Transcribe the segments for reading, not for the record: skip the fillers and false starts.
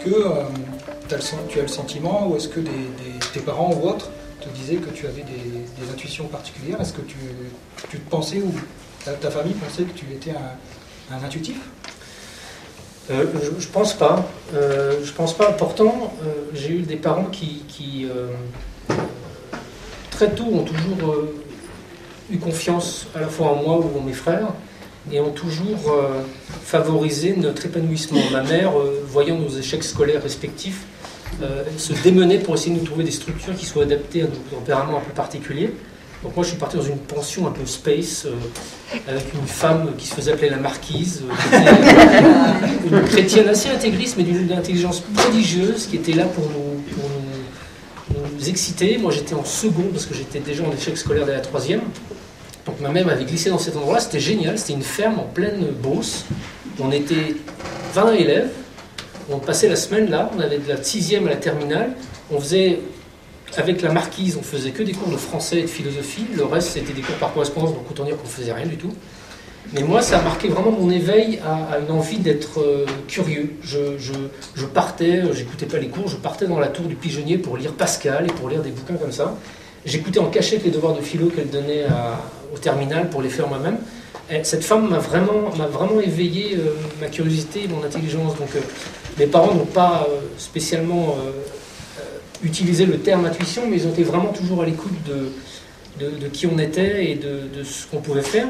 que tu as le sentiment, ou est-ce que tes parents ou autres te disaient que tu avais des intuitions particulières? Est-ce que tu te pensais, ou ta famille pensait que tu étais un intuitif? Je pense pas. Je pense pas. Pourtant, j'ai eu des parents qui très tôt ont toujours eu confiance à la fois en moi ou en mes frères, et ont toujours favorisé notre épanouissement. Ma mère, voyant nos échecs scolaires respectifs, se démenait pour essayer de nous trouver des structures qui soient adaptées à nos tempéraments un peu particuliers. Donc moi je suis parti dans une pension un peu space, avec une femme qui se faisait appeler la marquise, une chrétienne assez intégriste mais d'une intelligence prodigieuse, qui était là pour nous exciter. Moi j'étais en second parce que j'étais déjà en échec scolaire dès la troisième. Donc ma mère m'avait glissé dans cet endroit-là, c'était génial, c'était une ferme en pleine Beauce. On était 20 élèves, on passait la semaine là, on avait de la 6e à la terminale, on faisait, avec la marquise, on faisait que des cours de français et de philosophie, le reste c'était des cours par correspondance, donc autant dire qu'on faisait rien du tout. Mais moi ça a marqué vraiment mon éveil à une envie d'être curieux. Je partais, j'écoutais pas les cours, je partais dans la tour du pigeonnier pour lire Pascal et pour lire des bouquins comme ça. J'écoutais en cachette les devoirs de philo qu'elle donnait au terminal pour les faire moi-même. Et cette femme m'a vraiment éveillé ma curiosité et mon intelligence. Donc, mes parents n'ont pas spécialement utilisé le terme intuition, mais ils ont été vraiment toujours à l'écoute de qui on était et de ce qu'on pouvait faire.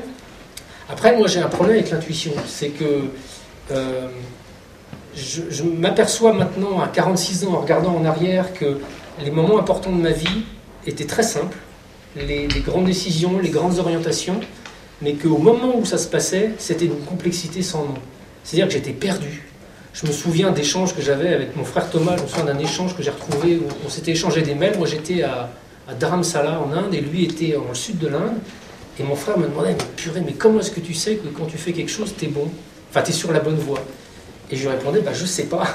Après, moi, j'ai un problème avec l'intuition. C'est que je m'aperçois maintenant, à 46 ans, en regardant en arrière, que les moments importants de ma vie étaient très simples, les grandes décisions, les grandes orientations, mais qu'au moment où ça se passait, c'était d'une complexité sans nom. C'est-à-dire que j'étais perdu. Je me souviens d'échanges que j'avais avec mon frère Thomas, je me souviens d'un échange que j'ai retrouvé où on s'était échangé des mails. Moi j'étais à Dharamsala en Inde et lui était dans le sud de l'Inde. Et mon frère me demandait, mais purée, mais comment est-ce que tu sais que quand tu fais quelque chose, t'es bon? Enfin, t'es sur la bonne voie. Et je lui répondais, je sais pas.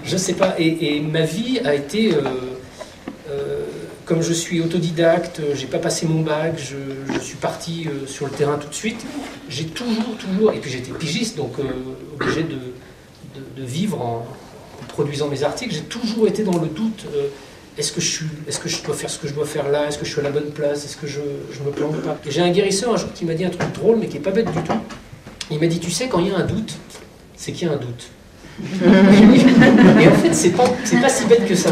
Je sais pas. Et ma vie a été... comme je suis autodidacte, j'ai pas passé mon bac, je suis parti sur le terrain tout de suite, j'ai toujours, et puis j'étais pigiste, donc obligé de vivre en produisant mes articles, j'ai toujours été dans le doute, est-ce que je dois faire ce que je dois faire là, est-ce que je suis à la bonne place, est-ce que je me plante pas? Et j'ai un guérisseur un jour qui m'a dit un truc drôle, mais qui est pas bête du tout. Il m'a dit, tu sais, quand il y a un doute, c'est qu'il y a un doute. Et en fait, c'est pas si bête que ça.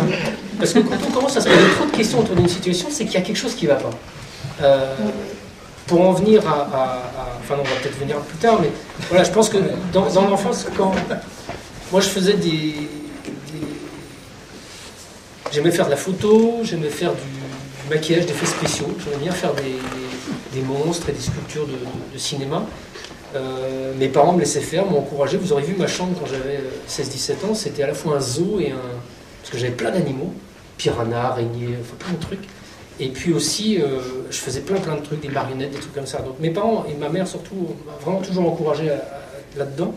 Parce que quand on commence à se poser trop de questions autour d'une situation, c'est qu'il y a quelque chose qui ne va pas. Pour en venir enfin, on va peut-être venir plus tard, mais voilà, je pense que dans l'enfance, quand moi je faisais j'aimais faire de la photo, j'aimais faire du maquillage, d'effets spéciaux, j'aimais bien faire des monstres et des sculptures de cinéma. Mes parents me laissaient faire, m'ont encouragé. Vous aurez vu ma chambre quand j'avais 16-17 ans, c'était à la fois un zoo et parce que j'avais plein d'animaux, piranhas, araignées, enfin plein de trucs. Et puis aussi, je faisais plein de trucs, des marionnettes, des trucs comme ça. Donc mes parents et ma mère surtout m'ont vraiment toujours encouragé là-dedans.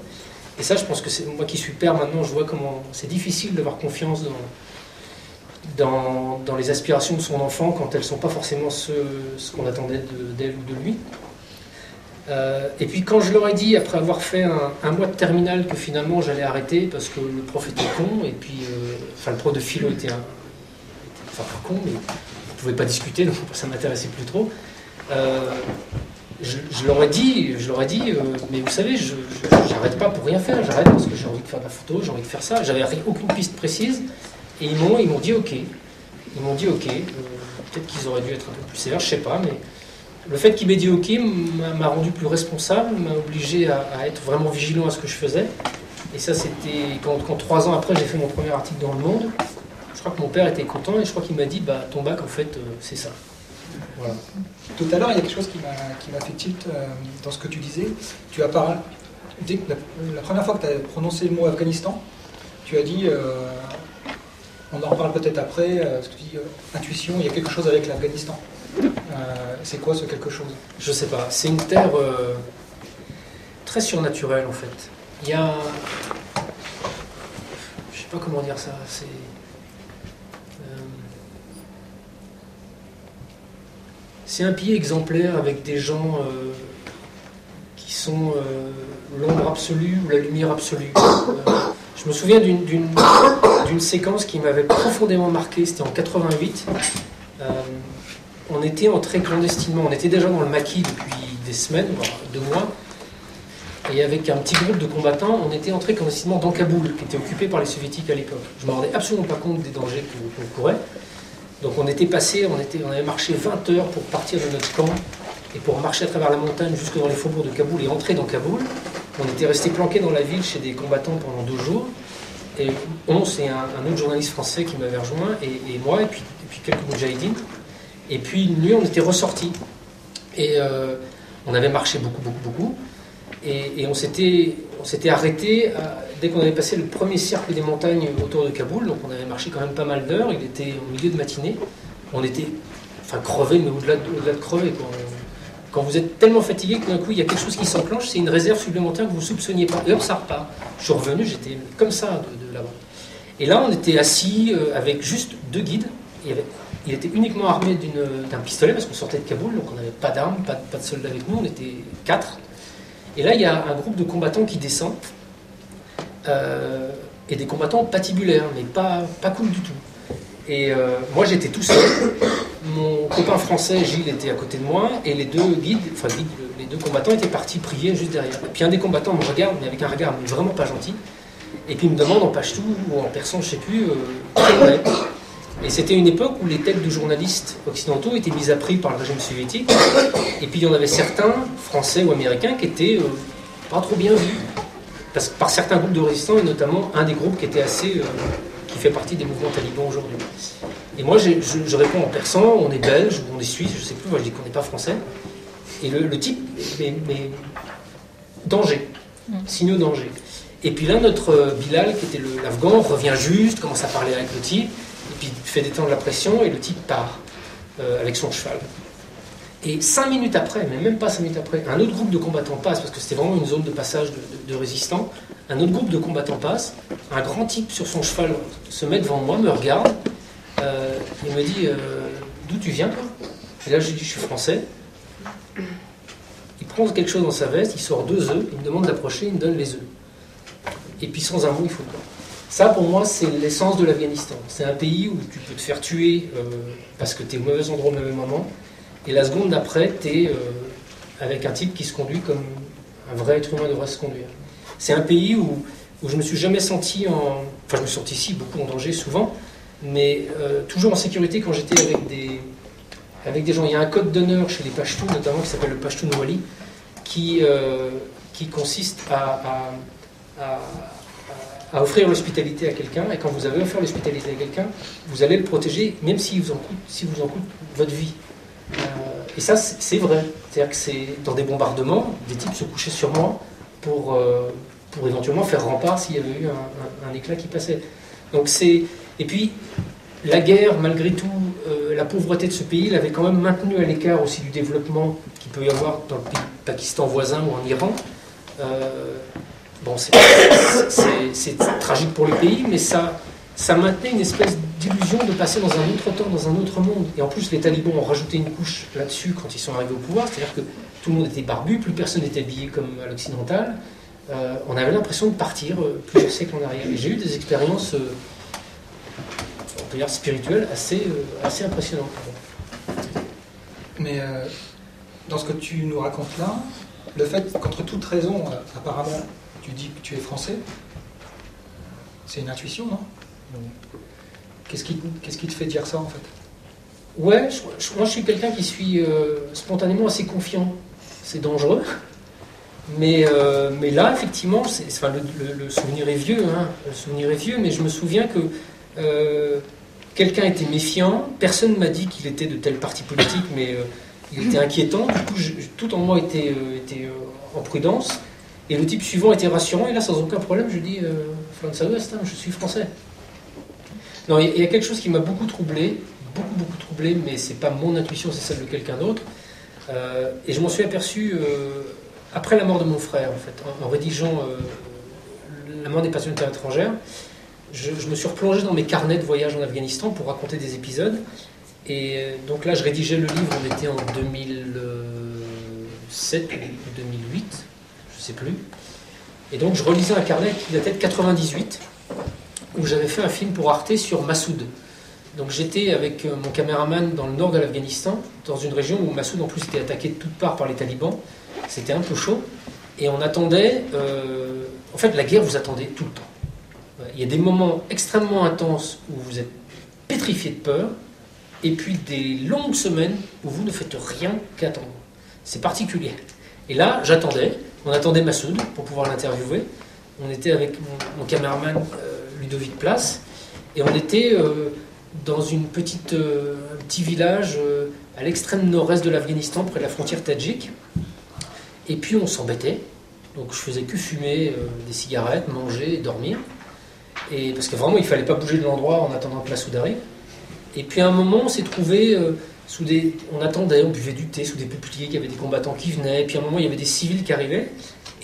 Et ça, je pense que c'est moi qui suis père maintenant, je vois comment c'est difficile d'avoir confiance dans les aspirations de son enfant quand elles ne sont pas forcément ce qu'on attendait d'elle ou de lui. Et puis quand je leur ai dit, après avoir fait un mois de terminale, que finalement j'allais arrêter parce que le prof était con, et puis le prof de philo était pas con, mais on ne pouvait pas discuter, donc ça ne m'intéressait plus trop. Je leur ai dit, mais vous savez, j'arrête pas pour rien faire, j'arrête parce que j'ai envie de faire de la photo, j'ai envie de faire ça. J'avais aucune piste précise, et ils m'ont dit ok. Peut-être qu'ils auraient dû être un peu plus sévères, je sais pas, mais le fait qu'il m'ait dit ok m'a rendu plus responsable, m'a obligé à être vraiment vigilant à ce que je faisais. Et ça, c'était quand 3 ans après j'ai fait mon premier article dans Le Monde. Je crois que mon père était content et je crois qu'il m'a dit ton bac en fait c'est ça. Voilà. Tout à l'heure, il y a quelque chose qui m'a fait tilt dans ce que tu disais. Tu as parlé, la première fois que tu as prononcé le mot Afghanistan, tu as dit, on en reparle peut-être après, ce que tu dis, intuition, il y a quelque chose avec l'Afghanistan. C'est quoi ce quelque chose? Je sais pas, c'est une terre très surnaturelle en fait. Il y a... Je sais pas comment dire ça, c'est un pays exemplaire avec des gens qui sont l'ombre absolue ou la lumière absolue. Je me souviens d'une séquence qui m'avait profondément marqué, c'était en 88. On était entré clandestinement, on était déjà dans le maquis depuis des semaines, voire 2 mois, et avec un petit groupe de combattants, on était entré clandestinement dans Kaboul, qui était occupé par les soviétiques à l'époque. Je ne me rendais absolument pas compte des dangers qu'on courait. Donc on était passé, on avait marché 20 heures pour partir de notre camp, et pour marcher à travers la montagne jusque dans les faubourgs de Kaboul et entrer dans Kaboul. On était resté planqué dans la ville chez des combattants pendant 2 jours. Et on, c'est un autre journaliste français qui m'avait rejoint, et moi, et puis quelques moudjahidines. Et puis une nuit, on était ressortis. Et on avait marché beaucoup. Et on s'était arrêté dès qu'on avait passé le premier cercle des montagnes autour de Kaboul. Donc on avait marché quand même pas mal d'heures. Il était au milieu de matinée. On était crevés, mais au-delà de crever, quoi. Quand vous êtes tellement fatigué que d'un coup il y a quelque chose qui s'enclenche, c'est une réserve supplémentaire que vous ne soupçonniez pas. Et hop, ça repart. Je suis revenu, j'étais comme ça de là-bas. Et là, on était assis avec juste 2 guides. Il était uniquement armé d'un pistolet parce qu'on sortait de Kaboul, donc on n'avait pas d'armes, pas de soldats avec nous, on était 4. Et là, il y a un groupe de combattants qui descend, et des combattants patibulaires, mais pas cool du tout. Et moi, j'étais tout seul. Mon copain français, Gilles, était à côté de moi, et les 2 guides, les 2 combattants étaient partis prier juste derrière. Et puis un des combattants me regarde, mais avec un regard vraiment pas gentil, et puis il me demande en pachtou ou en persan, je sais plus, qui on est. Et c'était une époque où les têtes de journalistes occidentaux étaient mises à prix par le régime soviétique, et puis il y en avait certains, français ou américains, qui étaient pas trop bien vus, par certains groupes de résistants, et notamment un des groupes qui était qui fait partie des mouvements talibans aujourd'hui. Et moi, je réponds en persan, on est belge, ou on est suisse, je sais plus, moi je dis qu'on n'est pas français. Et le type, mais danger, signaux danger. Et puis là, notre Bilal, qui était l'Afghan, revient juste, commence à parler avec le type, et puis fait détendre la pression, et le type part avec son cheval. Et 5 minutes après, mais même pas 5 minutes après, un autre groupe de combattants passe, parce que c'était vraiment une zone de passage de résistants. Un autre groupe de combattants passe, un grand type sur son cheval se met devant moi, me regarde, il me dit d'où tu viens, toi? Et là je lui dis je suis français. Il prend quelque chose dans sa veste, il sort 2 œufs, il me demande d'approcher, il me donne les œufs. Et puis sans un mot, il faut pas. Ça pour moi c'est l'essence de l'Afghanistan. C'est un pays où tu peux te faire tuer parce que tu es au mauvais endroit au mauvais moment, et la seconde d'après tu es avec un type qui se conduit comme un vrai être humain devrait se conduire. C'est un pays où je me suis jamais senti je me suis senti ici beaucoup en danger souvent, mais toujours en sécurité quand j'étais avec des gens. Il y a un code d'honneur chez les Pashtuns, notamment qui s'appelle le Pashtun Wali, qui consiste à offrir l'hospitalité à quelqu'un, et quand vous avez offert l'hospitalité à quelqu'un, vous allez le protéger, même s'il vous en coûte votre vie. Et ça, c'est vrai. C'est-à-dire que c'est dans des bombardements, des types se couchaient sur moi pour éventuellement faire rempart s'il y avait eu un éclat qui passait. Donc et puis, la guerre, malgré tout, la pauvreté de ce pays l'avait quand même maintenu à l'écart aussi du développement qu'il peut y avoir dans le Pakistan voisin ou en Iran. C'est tragique pour le pays, mais ça maintenait une espèce d'illusion de passer dans un autre temps, dans un autre monde. Et en plus, les talibans ont rajouté une couche là-dessus quand ils sont arrivés au pouvoir, c'est-à-dire que tout le monde était barbu, plus personne n'était habillé comme à l'occidental. On avait l'impression de partir plusieurs siècles en arrière. Et j'ai eu des expériences, on peut dire spirituelles, assez impressionnantes. Mais dans ce que tu nous racontes là, le fait qu'entre toute raison, apparemment, tu dis que tu es français, c'est une intuition, non? Qu'est-ce qui te fait dire ça, en fait? Ouais, moi je suis quelqu'un qui suis spontanément assez confiant. C'est dangereux. Mais là, effectivement, le souvenir est vieux, hein, le souvenir est vieux, mais je me souviens que quelqu'un était méfiant, personne ne m'a dit qu'il était de tel parti politique, mais il était inquiétant, du coup, tout en moi était en prudence, et le type suivant était rassurant, et là, sans aucun problème, je dis je suis français. Non, il y a quelque chose qui m'a beaucoup troublé, mais c'est pas mon intuition, c'est celle de quelqu'un d'autre, et je m'en suis aperçu après la mort de mon frère, en fait, en rédigeant La mort des passions de terre étrangère. Je me suis replongé dans mes carnets de voyage en Afghanistan pour raconter des épisodes. Et donc là, je rédigeais le livre, on était en 2007 ou 2008, je ne sais plus. Et donc, je relisais un carnet qui datait de 98. où j'avais fait un film pour Arte sur Massoud. Donc j'étais avec mon caméraman dans le nord de l'Afghanistan, dans une région où Massoud en plus était attaqué de toutes parts par les talibans. C'était un peu chaud. Et on attendait... en fait, la guerre, vous attendez tout le temps. Il y a des moments extrêmement intenses où vous êtes pétrifié de peur, et puis des longues semaines où vous ne faites rien qu'attendre. C'est particulier. Et là, on attendait Massoud pour pouvoir l'interviewer. On était avec mon caméraman Ludovic Place, et on était dans un petit village à l'extrême nord-est de l'Afghanistan, près de la frontière tadjik. Et puis on s'embêtait. Donc je faisais que fumer des cigarettes, manger et dormir. Et parce que vraiment, il ne fallait pas bouger de l'endroit en attendant que Massoud arrive. Et puis à un moment, on s'est trouvé on attendait, on buvait du thé sous des peupliers, il y avait des combattants qui venaient. Et puis à un moment, il y avait des civils qui arrivaient.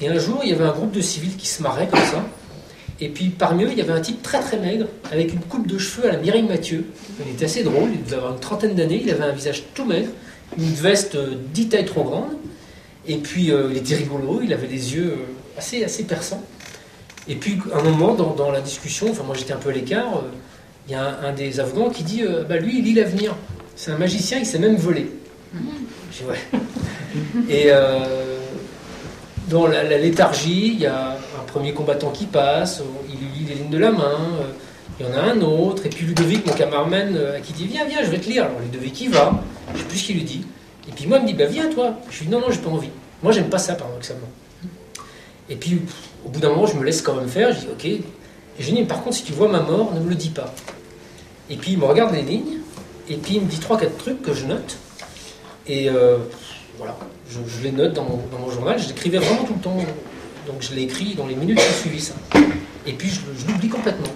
Et un jour, il y avait un groupe de civils qui se marraient comme ça. Et puis parmi eux, il y avait un type très très maigre, avec une coupe de cheveux à la Mireille Mathieu. Il était assez drôle, il devait avoir une trentaine d'années, il avait un visage tout maigre, une veste 10 tailles trop grande. Et puis il était rigolo, il avait les yeux assez perçants. Et puis à un moment, dans la discussion, enfin moi j'étais un peu à l'écart, il y a un des Afghans qui dit lui il lit l'avenir, c'est un magicien, il sait même voler. Je dis ouais. Et dans la léthargie, il y a un premier combattant qui passe, il lui lit les lignes de la main, il y en a un autre, et puis Ludovic, mon caméraman, qui dit viens, je vais te lire. Alors Ludovic il va, je sais plus ce qu'il lui dit. Et puis moi il me dit viens toi. Je lui dis non, j'ai pas envie. Moi j'aime pas ça paradoxalement. Et puis au bout d'un moment je me laisse quand même faire, je dis ok. Et je lui dis par contre si tu vois ma mort, ne me le dis pas. Et puis il me regarde les lignes, et puis il me dit 3-4 trucs que je note. Et voilà, je les note dans mon journal, je l'écrivais vraiment tout le temps. Donc je l'ai écrit dans les minutes qui ont suivi ça. Et puis je l'oublie complètement.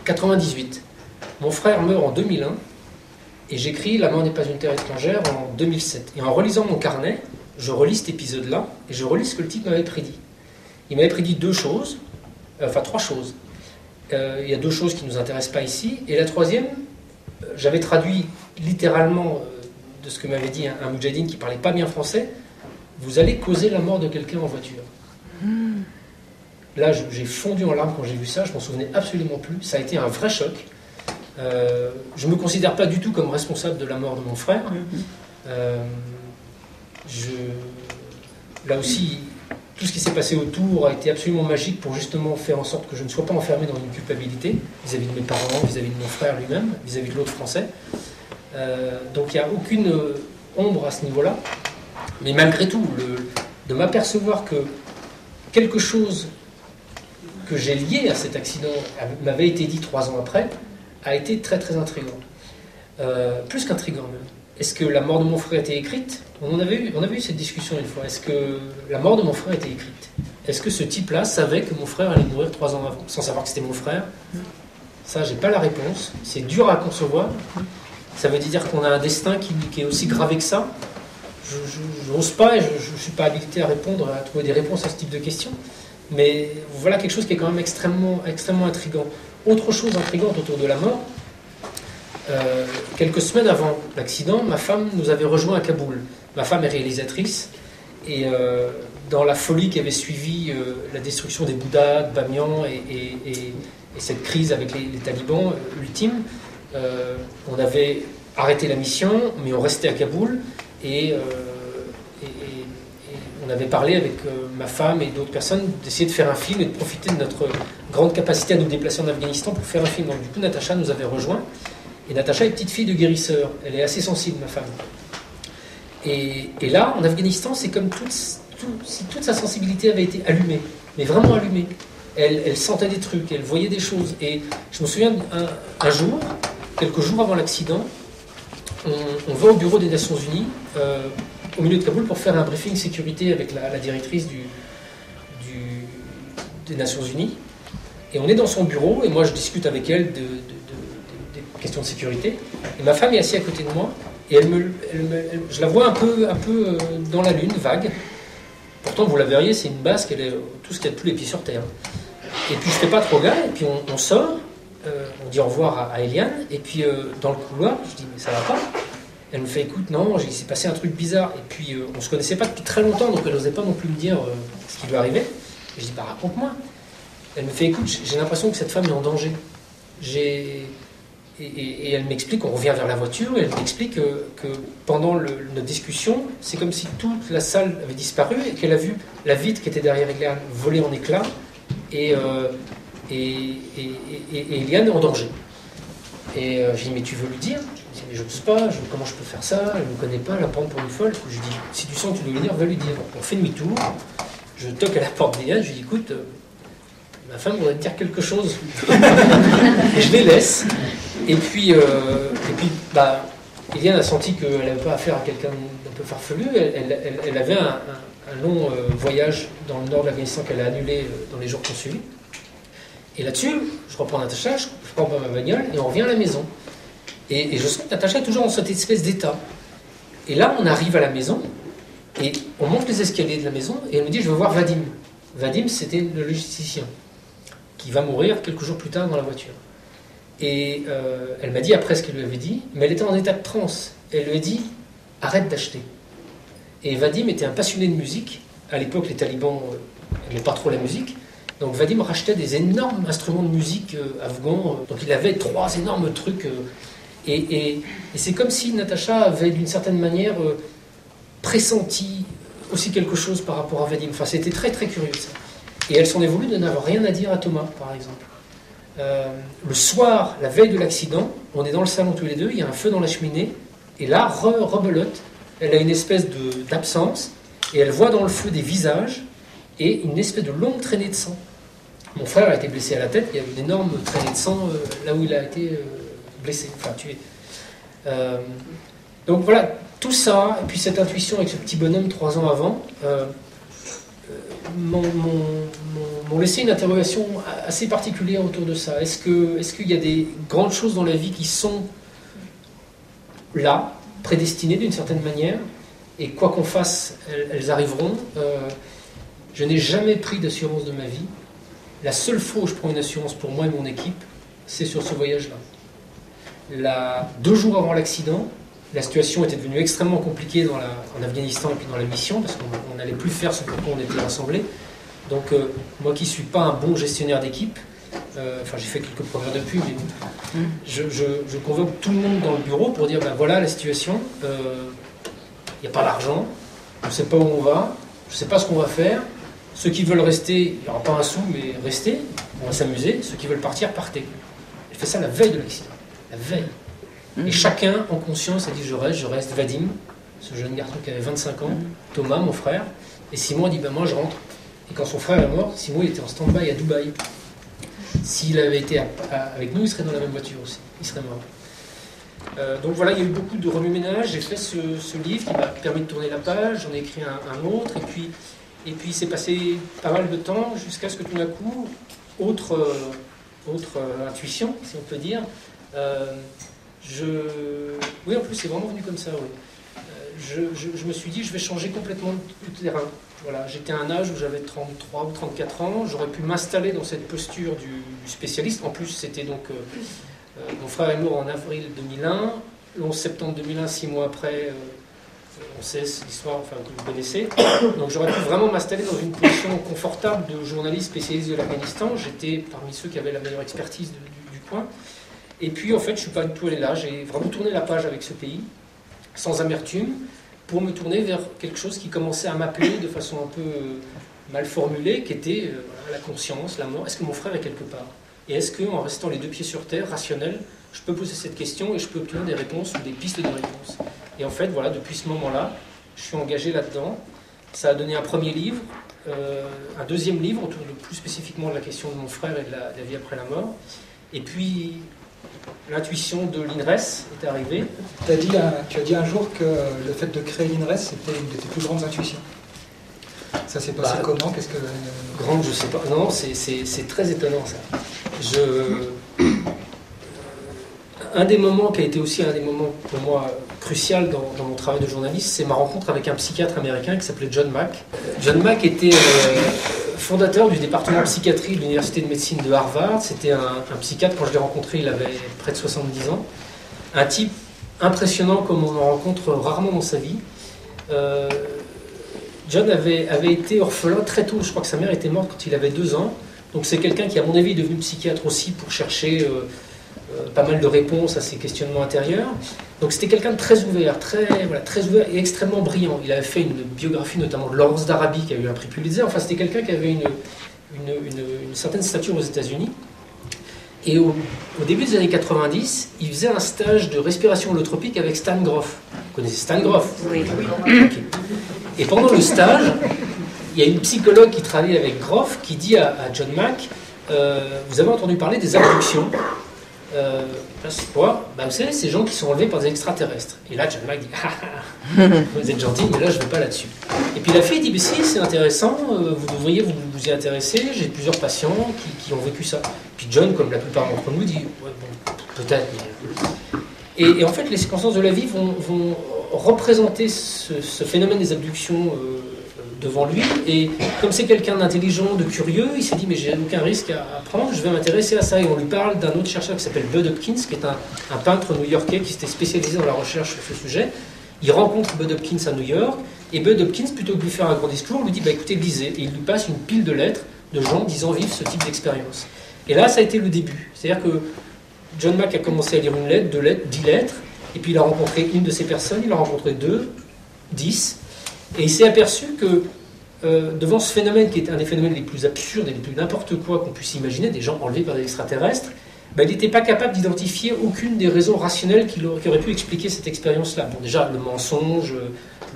98. Mon frère meurt en 2001. Et j'écris La mort n'est pas une terre étrangère en 2007. Et en relisant mon carnet, je relis cet épisode-là, et je relis ce que le type m'avait prédit. Il m'avait prédit 3 choses. Il y a 2 choses qui ne nous intéressent pas ici. Et la troisième, j'avais traduit littéralement de ce que m'avait dit un moudjahidine qui ne parlait pas bien français. Vous allez causer la mort de quelqu'un en voiture. Là, j'ai fondu en larmes quand j'ai vu ça. Je m'en souvenais absolument plus. Ça a été un vrai choc. Je ne me considère pas du tout comme responsable de la mort de mon frère. Là aussi, tout ce qui s'est passé autour a été absolument magique pour justement faire en sorte que je ne sois pas enfermé dans une culpabilité vis-à-vis de mes parents, vis-à-vis de mon frère lui-même, vis-à-vis de l'autre Français. Donc il n'y a aucune ombre à ce niveau-là. Mais malgré tout, de m'apercevoir que quelque chose que j'ai lié à cet accident m'avait été dit 3 ans après, a été très très intriguant. Plus qu'intriguant même. Est-ce que la mort de mon frère était écrite ? On avait eu cette discussion une fois. Est-ce que la mort de mon frère était écrite ? Est-ce que ce type-là savait que mon frère allait mourir 3 ans avant, sans savoir que c'était mon frère ? Ça, j'ai pas la réponse. C'est dur à concevoir. Ça veut dire qu'on a un destin qui est aussi gravé que ça. Je n'ose pas et je ne suis pas habilité à répondre, à trouver des réponses à ce type de questions. Mais voilà quelque chose qui est quand même extrêmement intriguant. Autre chose intrigante autour de la mort, quelques semaines avant l'accident, ma femme nous avait rejoints à Kaboul. Ma femme est réalisatrice et dans la folie qui avait suivi la destruction des Bouddhas, de Bamiyan et cette crise avec les talibans ultime, on avait arrêté la mission, mais on restait à Kaboul et on avait parlé avec ma femme et d'autres personnes d'essayer de faire un film et de profiter de notre grande capacité à nous déplacer en Afghanistan pour faire un film. Donc du coup, Natacha nous avait rejoints. Et Natacha est petite fille de guérisseur. Elle est assez sensible, ma femme. Et là, en Afghanistan, c'est comme si toute sa sensibilité avait été allumée. Mais vraiment allumée. Elle sentait des trucs, elle voyait des choses. Et je me souviens un jour, quelques jours avant l'accident, on va au bureau des Nations Unies, au milieu de Kaboul, pour faire un briefing sécurité avec la directrice des Nations Unies. Et on est dans son bureau, et moi je discute avec elle des questions de sécurité. Et ma femme est assise à côté de moi, et je la vois un peu dans la lune, vague. Pourtant, vous la verriez, c'est une basque, elle est tout ce qu'il y a de plus les pieds sur terre. Et puis je fais pas trop gaffe, et puis on sort, on dit au revoir à Eliane, et puis dans le couloir, je dis mais ça va pas. Elle me fait écoute, non, il s'est passé un truc bizarre. Et puis on se connaissait pas depuis très longtemps, donc elle n'osait pas non plus me dire ce qui lui arrivait. Et je dis bah raconte-moi. Elle me fait, écoute, j'ai l'impression que cette femme est en danger. Et elle m'explique, on revient vers la voiture, et elle m'explique que pendant notre discussion, c'est comme si toute la salle avait disparu et qu'elle a vu la vitre qui était derrière Eliane voler en éclats et Eliane en danger. Et j'ai dit, mais tu veux lui dire? Je dis, mais je ne sais pas, comment je peux faire ça? Elle ne me connaît pas, elle va me prendre pour une folle. Je lui dis, si tu sens que tu dois lui dire, va lui dire. Donc, on fait demi-tour, je toque à la porte d'Eliane, je lui dis, écoute, ma femme voudrait te dire quelque chose. Et je les laisse. Et puis Eliane a senti qu'elle n'avait pas affaire à quelqu'un d'un peu farfelu. Elle avait un long voyage dans le nord de l'Afghanistan qu'elle a annulé dans les jours qui ont suivi. Et là-dessus, je reprends Natacha, je prends ma bagnole et on revient à la maison. Et je sens que Natacha est toujours dans cette espèce d'état. Et là, on arrive à la maison et on monte les escaliers de la maison et elle me dit, je veux voir Vadim. Vadim, c'était le logisticien qui va mourir quelques jours plus tard dans la voiture. Et elle m'a dit après ce qu'elle lui avait dit, mais elle était en état de transe. Elle lui a dit, arrête d'acheter. Et Vadim était un passionné de musique. À l'époque, les talibans n'aimaient pas trop la musique. Donc Vadim rachetait des énormes instruments de musique afghans. Donc il avait 3 énormes trucs. Et c'est comme si Natacha avait d'une certaine manière pressenti aussi quelque chose par rapport à Vadim. Enfin, c'était très très curieux ça. Et elle s'en est voulu de n'avoir rien à dire à Thomas, par exemple. Le soir, la veille de l'accident, on est dans le salon tous les deux, il y a un feu dans la cheminée, et là, rebelote, elle a une espèce d'absence, et elle voit dans le feu des visages, et une espèce de longue traînée de sang. Mon frère a été blessé à la tête, il y a une énorme traînée de sang là où il a été blessé, enfin tué. Donc voilà, tout ça, et puis cette intuition avec ce petit bonhomme 3 ans avant, m'ont laissé une interrogation assez particulière autour de ça. Est-ce qu'il y a des grandes choses dans la vie qui sont là, prédestinées d'une certaine manière, et quoi qu'on fasse, elles arriveront. Je n'ai jamais pris d'assurance de ma vie. La seule fois où je prends une assurance pour moi et mon équipe, c'est sur ce voyage-là. 2 jours avant l'accident, la situation était devenue extrêmement compliquée en Afghanistan et puis dans la mission, parce qu'on n'allait plus faire ce pourquoi on était rassemblés. Donc moi qui ne suis pas un bon gestionnaire d'équipe, enfin j'ai fait quelques progrès depuis, mais je convoque tout le monde dans le bureau pour dire, ben voilà la situation, il n'y a pas d'argent, je ne sais pas où on va, je ne sais pas ce qu'on va faire. Ceux qui veulent rester, il n'y aura pas un sou, mais restez, on va s'amuser. Ceux qui veulent partir, partez. Elle fait ça la veille de l'accident. La veille. Et chacun, en conscience, a dit je reste. Vadim, ce jeune garçon qui avait 25 ans, Thomas, mon frère, et Simon a dit ben moi je rentre. Et quand son frère est mort, Simon il était en stand-by à Dubaï. S'il avait été avec nous, il serait dans la même voiture aussi. Il serait mort. Donc voilà, il y a eu beaucoup de remue-ménage. J'ai fait ce livre qui m'a permis de tourner la page. J'en ai écrit un autre. Et puis c'est passé pas mal de temps jusqu'à ce que tout d'un coup, autre intuition, si on peut dire. Oui, en plus c'est vraiment venu comme ça. Oui. Je me suis dit, je vais changer complètement de terrain. Voilà, j'étais à un âge où j'avais 33 ou 34 ans. J'aurais pu m'installer dans cette posture du spécialiste. En plus, c'était donc mon frère est mort en avril 2001. Le 11 septembre 2001, 6 mois après. On sait l'histoire que vous connaissez. Donc j'aurais pu vraiment m'installer dans une position confortable de journaliste spécialiste de l'Afghanistan. J'étais parmi ceux qui avaient la meilleure expertise du coin. Et puis en fait, je ne suis pas du tout allé là. J'ai vraiment tourné la page avec ce pays, sans amertume, pour me tourner vers quelque chose qui commençait à m'appeler de façon un peu mal formulée, qui était la conscience, la mort. Est-ce que mon frère est quelque part? Et est-ce qu'en restant les 2 pieds sur terre, rationnel, je peux poser cette question et je peux obtenir des réponses ou des pistes de réponses? Et en fait, voilà, depuis ce moment-là, je suis engagé là-dedans. Ça a donné un premier livre, un deuxième livre autour de plus spécifiquement de la question de mon frère et de la vie après la mort. Et puis, l'intuition de l'INRES est arrivée. Tu as dit un jour que le fait de créer l'INRES, c'était une de tes plus grandes intuitions. Ça s'est passé comment? Qu'est-ce que... Grande, je sais pas. Non, c'est très étonnant ça. Un des moments qui a été aussi un des moments pour moi crucial dans mon travail de journaliste, c'est ma rencontre avec un psychiatre américain qui s'appelait John Mack. John Mack était fondateur du département de psychiatrie de l'université de médecine de Harvard. C'était un psychiatre, quand je l'ai rencontré, il avait près de 70 ans. Un type impressionnant comme on en rencontre rarement dans sa vie. John avait été orphelin très tôt. Je crois que sa mère était morte quand il avait 2 ans. Donc c'est quelqu'un qui, à mon avis, est devenu psychiatre aussi pour chercher pas mal de réponses à ses questionnements intérieurs. Donc c'était quelqu'un de très ouvert, très ouvert et extrêmement brillant. Il avait fait une biographie notamment de Lawrence d'Arabie qui a eu un prix Pulitzer. Enfin, c'était quelqu'un qui avait une certaine stature aux États-Unis. Et au début des années 90, il faisait un stage de respiration holotropique avec Stan Grof. Vous connaissez Stan Grof? Oui. Okay. Et pendant le stage, il y a une psychologue qui travaille avec Grof qui dit à John Mack, vous avez entendu parler des abductions? C'est quoi? Vous savez, ces gens qui sont enlevés par des extraterrestres. Et là, John Mack dit, vous êtes gentil, mais là, je ne vais pas là-dessus. Et puis la fille dit, si, c'est intéressant, vous devriez vous y intéresser, j'ai plusieurs patients qui ont vécu ça. Puis John, comme la plupart d'entre nous, dit, ouais, bon, peut-être. Mais... Et en fait, les circonstances de la vie vont représenter ce phénomène des abductions devant lui, et comme c'est quelqu'un d'intelligent, de curieux, il s'est dit mais j'ai aucun risque à prendre, je vais m'intéresser à ça. Et on lui parle d'un autre chercheur qui s'appelle Bud Hopkins, qui est un peintre new-yorkais qui s'était spécialisé dans la recherche sur ce sujet. Il rencontre Bud Hopkins à New York, et Bud Hopkins, plutôt que de lui faire un grand discours, lui dit écoutez, lisez, et il lui passe une pile de lettres de gens disant vivre ce type d'expérience. Et là, ça a été le début. C'est-à-dire que John Mack a commencé à lire une lettre, 2 lettres, 10 lettres, et puis il a rencontré une de ces personnes, il a rencontré 2, 10, et il s'est aperçu que devant ce phénomène qui est un des phénomènes les plus absurdes et les plus n'importe quoi qu'on puisse imaginer, des gens enlevés par des extraterrestres, il n'était pas capable d'identifier aucune des raisons rationnelles qui auraient pu expliquer cette expérience-là. Bon, déjà, le mensonge,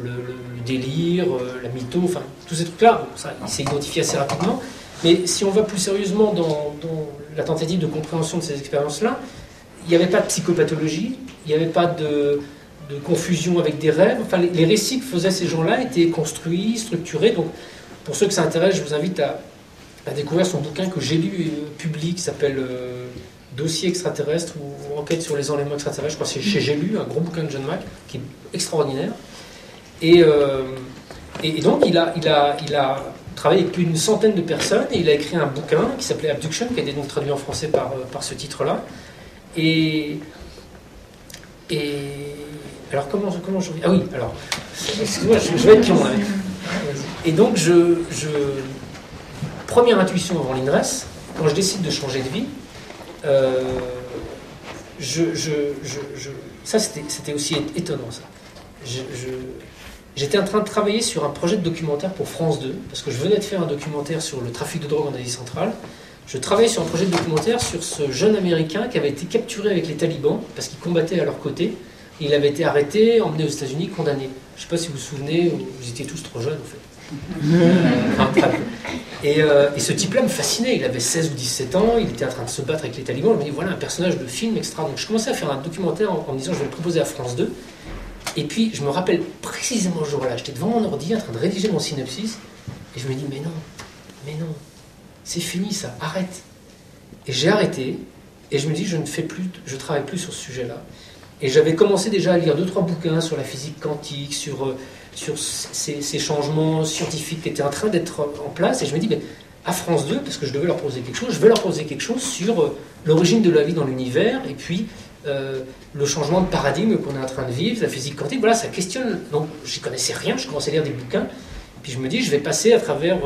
le délire, la mytho, enfin, tous ces trucs-là, bon, ça, il s'est identifié assez rapidement. Mais si on va plus sérieusement dans la tentative de compréhension de ces expériences-là, il n'y avait pas de psychopathologie, il n'y avait pas de confusion avec des rêves. Enfin, les récits que faisaient ces gens-là étaient construits, structurés. Donc, pour ceux que ça intéresse, je vous invite à découvrir son bouquin que j'ai lu public, qui s'appelle Dossier extraterrestre ou Enquête sur les enlèvements extraterrestres. Je crois que c'est chez J'ai lu, un gros bouquin de John Mack, qui est extraordinaire. Et donc, il a travaillé avec plus d'une centaine de personnes, et il a écrit un bouquin qui s'appelait Abduction, qui a été donc traduit en français par ce titre-là. Et alors, comment je... Ah oui, alors, excuse-moi, je vais être long, là. Et donc, première intuition avant l'INRES, quand je décide de changer de vie, ça, c'était aussi étonnant, ça. J'étais en train de travailler sur un projet de documentaire pour France 2, parce que je venais de faire un documentaire sur le trafic de drogue en Asie centrale. Je travaillais sur un projet de documentaire sur ce jeune Américain qui avait été capturé avec les talibans, parce qu'il combattait à leur côté. Il avait été arrêté, emmené aux États-Unis, condamné. Je ne sais pas si vous vous souvenez, vous étiez tous trop jeunes en fait. Et ce type-là me fascinait. Il avait 16 ou 17 ans, il était en train de se battre avec les talibans. Je me dis, voilà un personnage de film extra. Donc je commençais à faire un documentaire en me disant, je vais le proposer à France 2. Et puis je me rappelle précisément ce jour-là, j'étais devant mon ordi en train de rédiger mon synopsis, et je me dis, mais non, c'est fini ça, arrête. Et j'ai arrêté, et je me dis, je travaille plus sur ce sujet-là. Et j'avais commencé déjà à lire 2-3 bouquins sur la physique quantique, sur ces changements scientifiques qui étaient en train d'être en place. Et je me dis, mais à France 2, parce que je devais leur poser quelque chose, je vais leur poser quelque chose sur l'origine de la vie dans l'univers, et puis le changement de paradigme qu'on est en train de vivre, la physique quantique. Voilà, ça questionne. Donc, j'y connaissais rien, je commençais à lire des bouquins. Puis je me dis, je vais passer à travers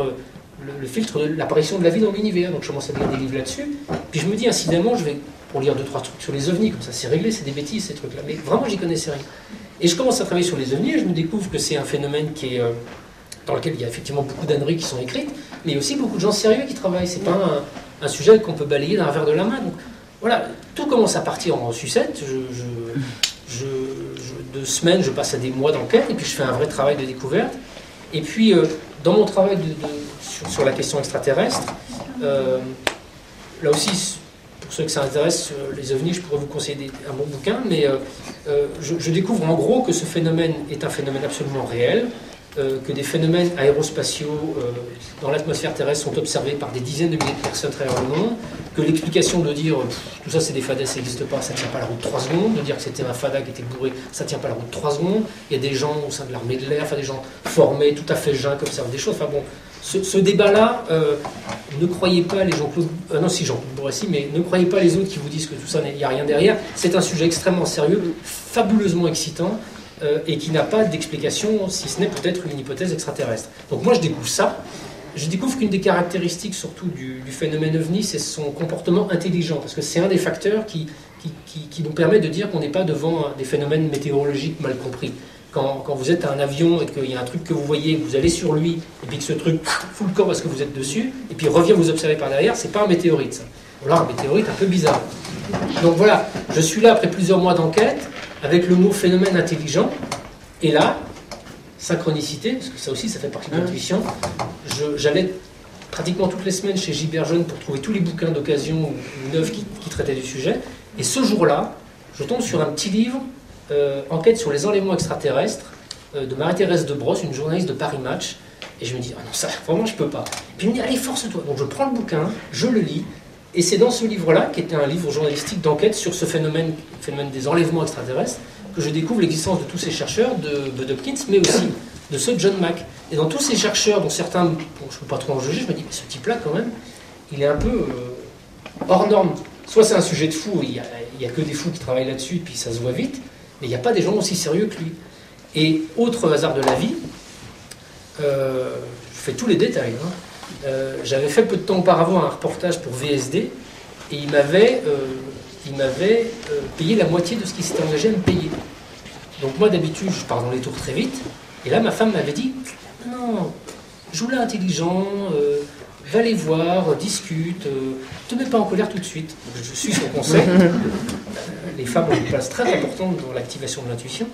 le filtre de l'apparition de la vie dans l'univers. Donc, je commence à lire des livres là-dessus. Puis je me dis, incidemment, je vais... pour lire 2-3 trucs sur les ovnis, comme ça c'est réglé, c'est des bêtises ces trucs-là. Mais vraiment, j'y connaissais rien. Et je commence à travailler sur les ovnis, et je me découvre que c'est un phénomène qui est, dans lequel il y a effectivement beaucoup d'âneries qui sont écrites, mais il y a aussi beaucoup de gens sérieux qui travaillent. C'est pas un sujet qu'on peut balayer d'un revers de la main. Donc voilà, tout commence à partir en sucette. 2 semaines, je passe à des mois d'enquête, et puis je fais un vrai travail de découverte. Et puis, dans mon travail sur la question extraterrestre, là aussi, pour ceux que ça intéresse, les ovnis, je pourrais vous conseiller un bon bouquin, mais je découvre en gros que ce phénomène est un phénomène absolument réel, que des phénomènes aérospatiaux dans l'atmosphère terrestre sont observés par des dizaines de milliers de personnes à travers le monde, que l'explication de dire tout ça c'est des fadas, ça n'existe pas, ça ne tient pas la route 3 secondes, de dire que c'était un fada qui était bourré, ça ne tient pas la route 3 secondes, il y a des gens au sein de l'armée de l'air, enfin des gens formés, tout à fait jeunes, qui observent des choses, enfin bon, ce débat-là, ne croyez pas les Jean-Claude... non, si Jean-Claude Bourrassi, mais ne croyez pas les autres qui vous disent que tout ça, il n'y a rien derrière. C'est un sujet extrêmement sérieux, fabuleusement excitant, et qui n'a pas d'explication, si ce n'est peut-être une hypothèse extraterrestre. Donc moi, je découvre ça, je découvre qu'une des caractéristiques surtout du phénomène OVNI, c'est son comportement intelligent, parce que c'est un des facteurs qui nous permet de dire qu'on n'est pas devant des phénomènes météorologiques mal compris. Quand vous êtes à un avion et qu'il y a un truc que vous voyez, vous allez sur lui, et puis que ce truc fout le camp parce que vous êtes dessus, et puis revient vous observer par derrière, c'est pas un météorite, ça. Voilà, un météorite un peu bizarre. Donc voilà, je suis là après plusieurs mois d'enquête, avec le mot phénomène intelligent, et là, synchronicité, parce que ça aussi, ça fait partie de l'intuition, j'allais pratiquement toutes les semaines chez Gilbert Jeune pour trouver tous les bouquins d'occasion ou neufs qui traitaient du sujet, et ce jour-là, je tombe sur un petit livre, Enquête sur les enlèvements extraterrestres, de Marie-Thérèse de Brosse, une journaliste de Paris Match, et je me dis, ah non, ça, vraiment, je peux pas. Puis il me dit, allez, force-toi. Donc je prends le bouquin, je le lis, et c'est dans ce livre-là, qui était un livre journalistique d'enquête sur ce phénomène des enlèvements extraterrestres, que je découvre l'existence de tous ces chercheurs, de Bud Hopkins, mais aussi de ceux de John Mack. Et dans tous ces chercheurs, dont certains, bon, je ne peux pas trop en juger, je me dis, ce type-là, quand même, il est un peu hors norme. Soit c'est un sujet de fou, il n'y a que des fous qui travaillent là-dessus, et puis ça se voit vite, mais il n'y a pas des gens aussi sérieux que lui. Et autre hasard de la vie, je fais tous les détails, j'avais fait peu de temps auparavant un reportage pour VSD, et il m'avait payé la moitié de ce qu'il s'était engagé à me payer. Donc moi d'habitude je pars dans les tours très vite, et là ma femme m'avait dit non, joue là intelligent, va les voir, discute, te mets pas en colère tout de suite. Donc, je suis son conseil. Les femmes ont une place très importante dans l'activation de l'intuition.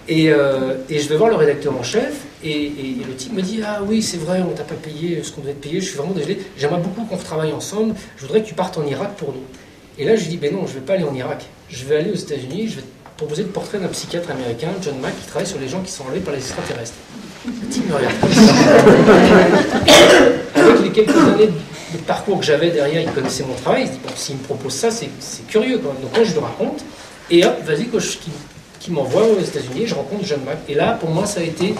Et je vais voir le rédacteur en chef, et le type me dit ah oui c'est vrai, on t'a pas payé ce qu'on devait te payer, je suis vraiment désolé, j'aimerais beaucoup qu'on retravaille ensemble, je voudrais que tu partes en Irak pour nous. Et là je lui dis ben non, je vais pas aller en Irak, je vais aller aux États-Unis, je vais te proposer le portrait d'un psychiatre américain, John Mack, qui travaille sur les gens qui sont enlevés par les extraterrestres. Le type me regarde comme ça. Avec les quelques années de parcours que j'avais derrière, il connaissait mon travail, il se dit bon, s'il me propose ça, c'est curieux quand même. Donc moi je le raconte, et hop, vas-y, qui m'envoie aux États-Unis, je rencontre John Mack. Et là, pour moi, ça a été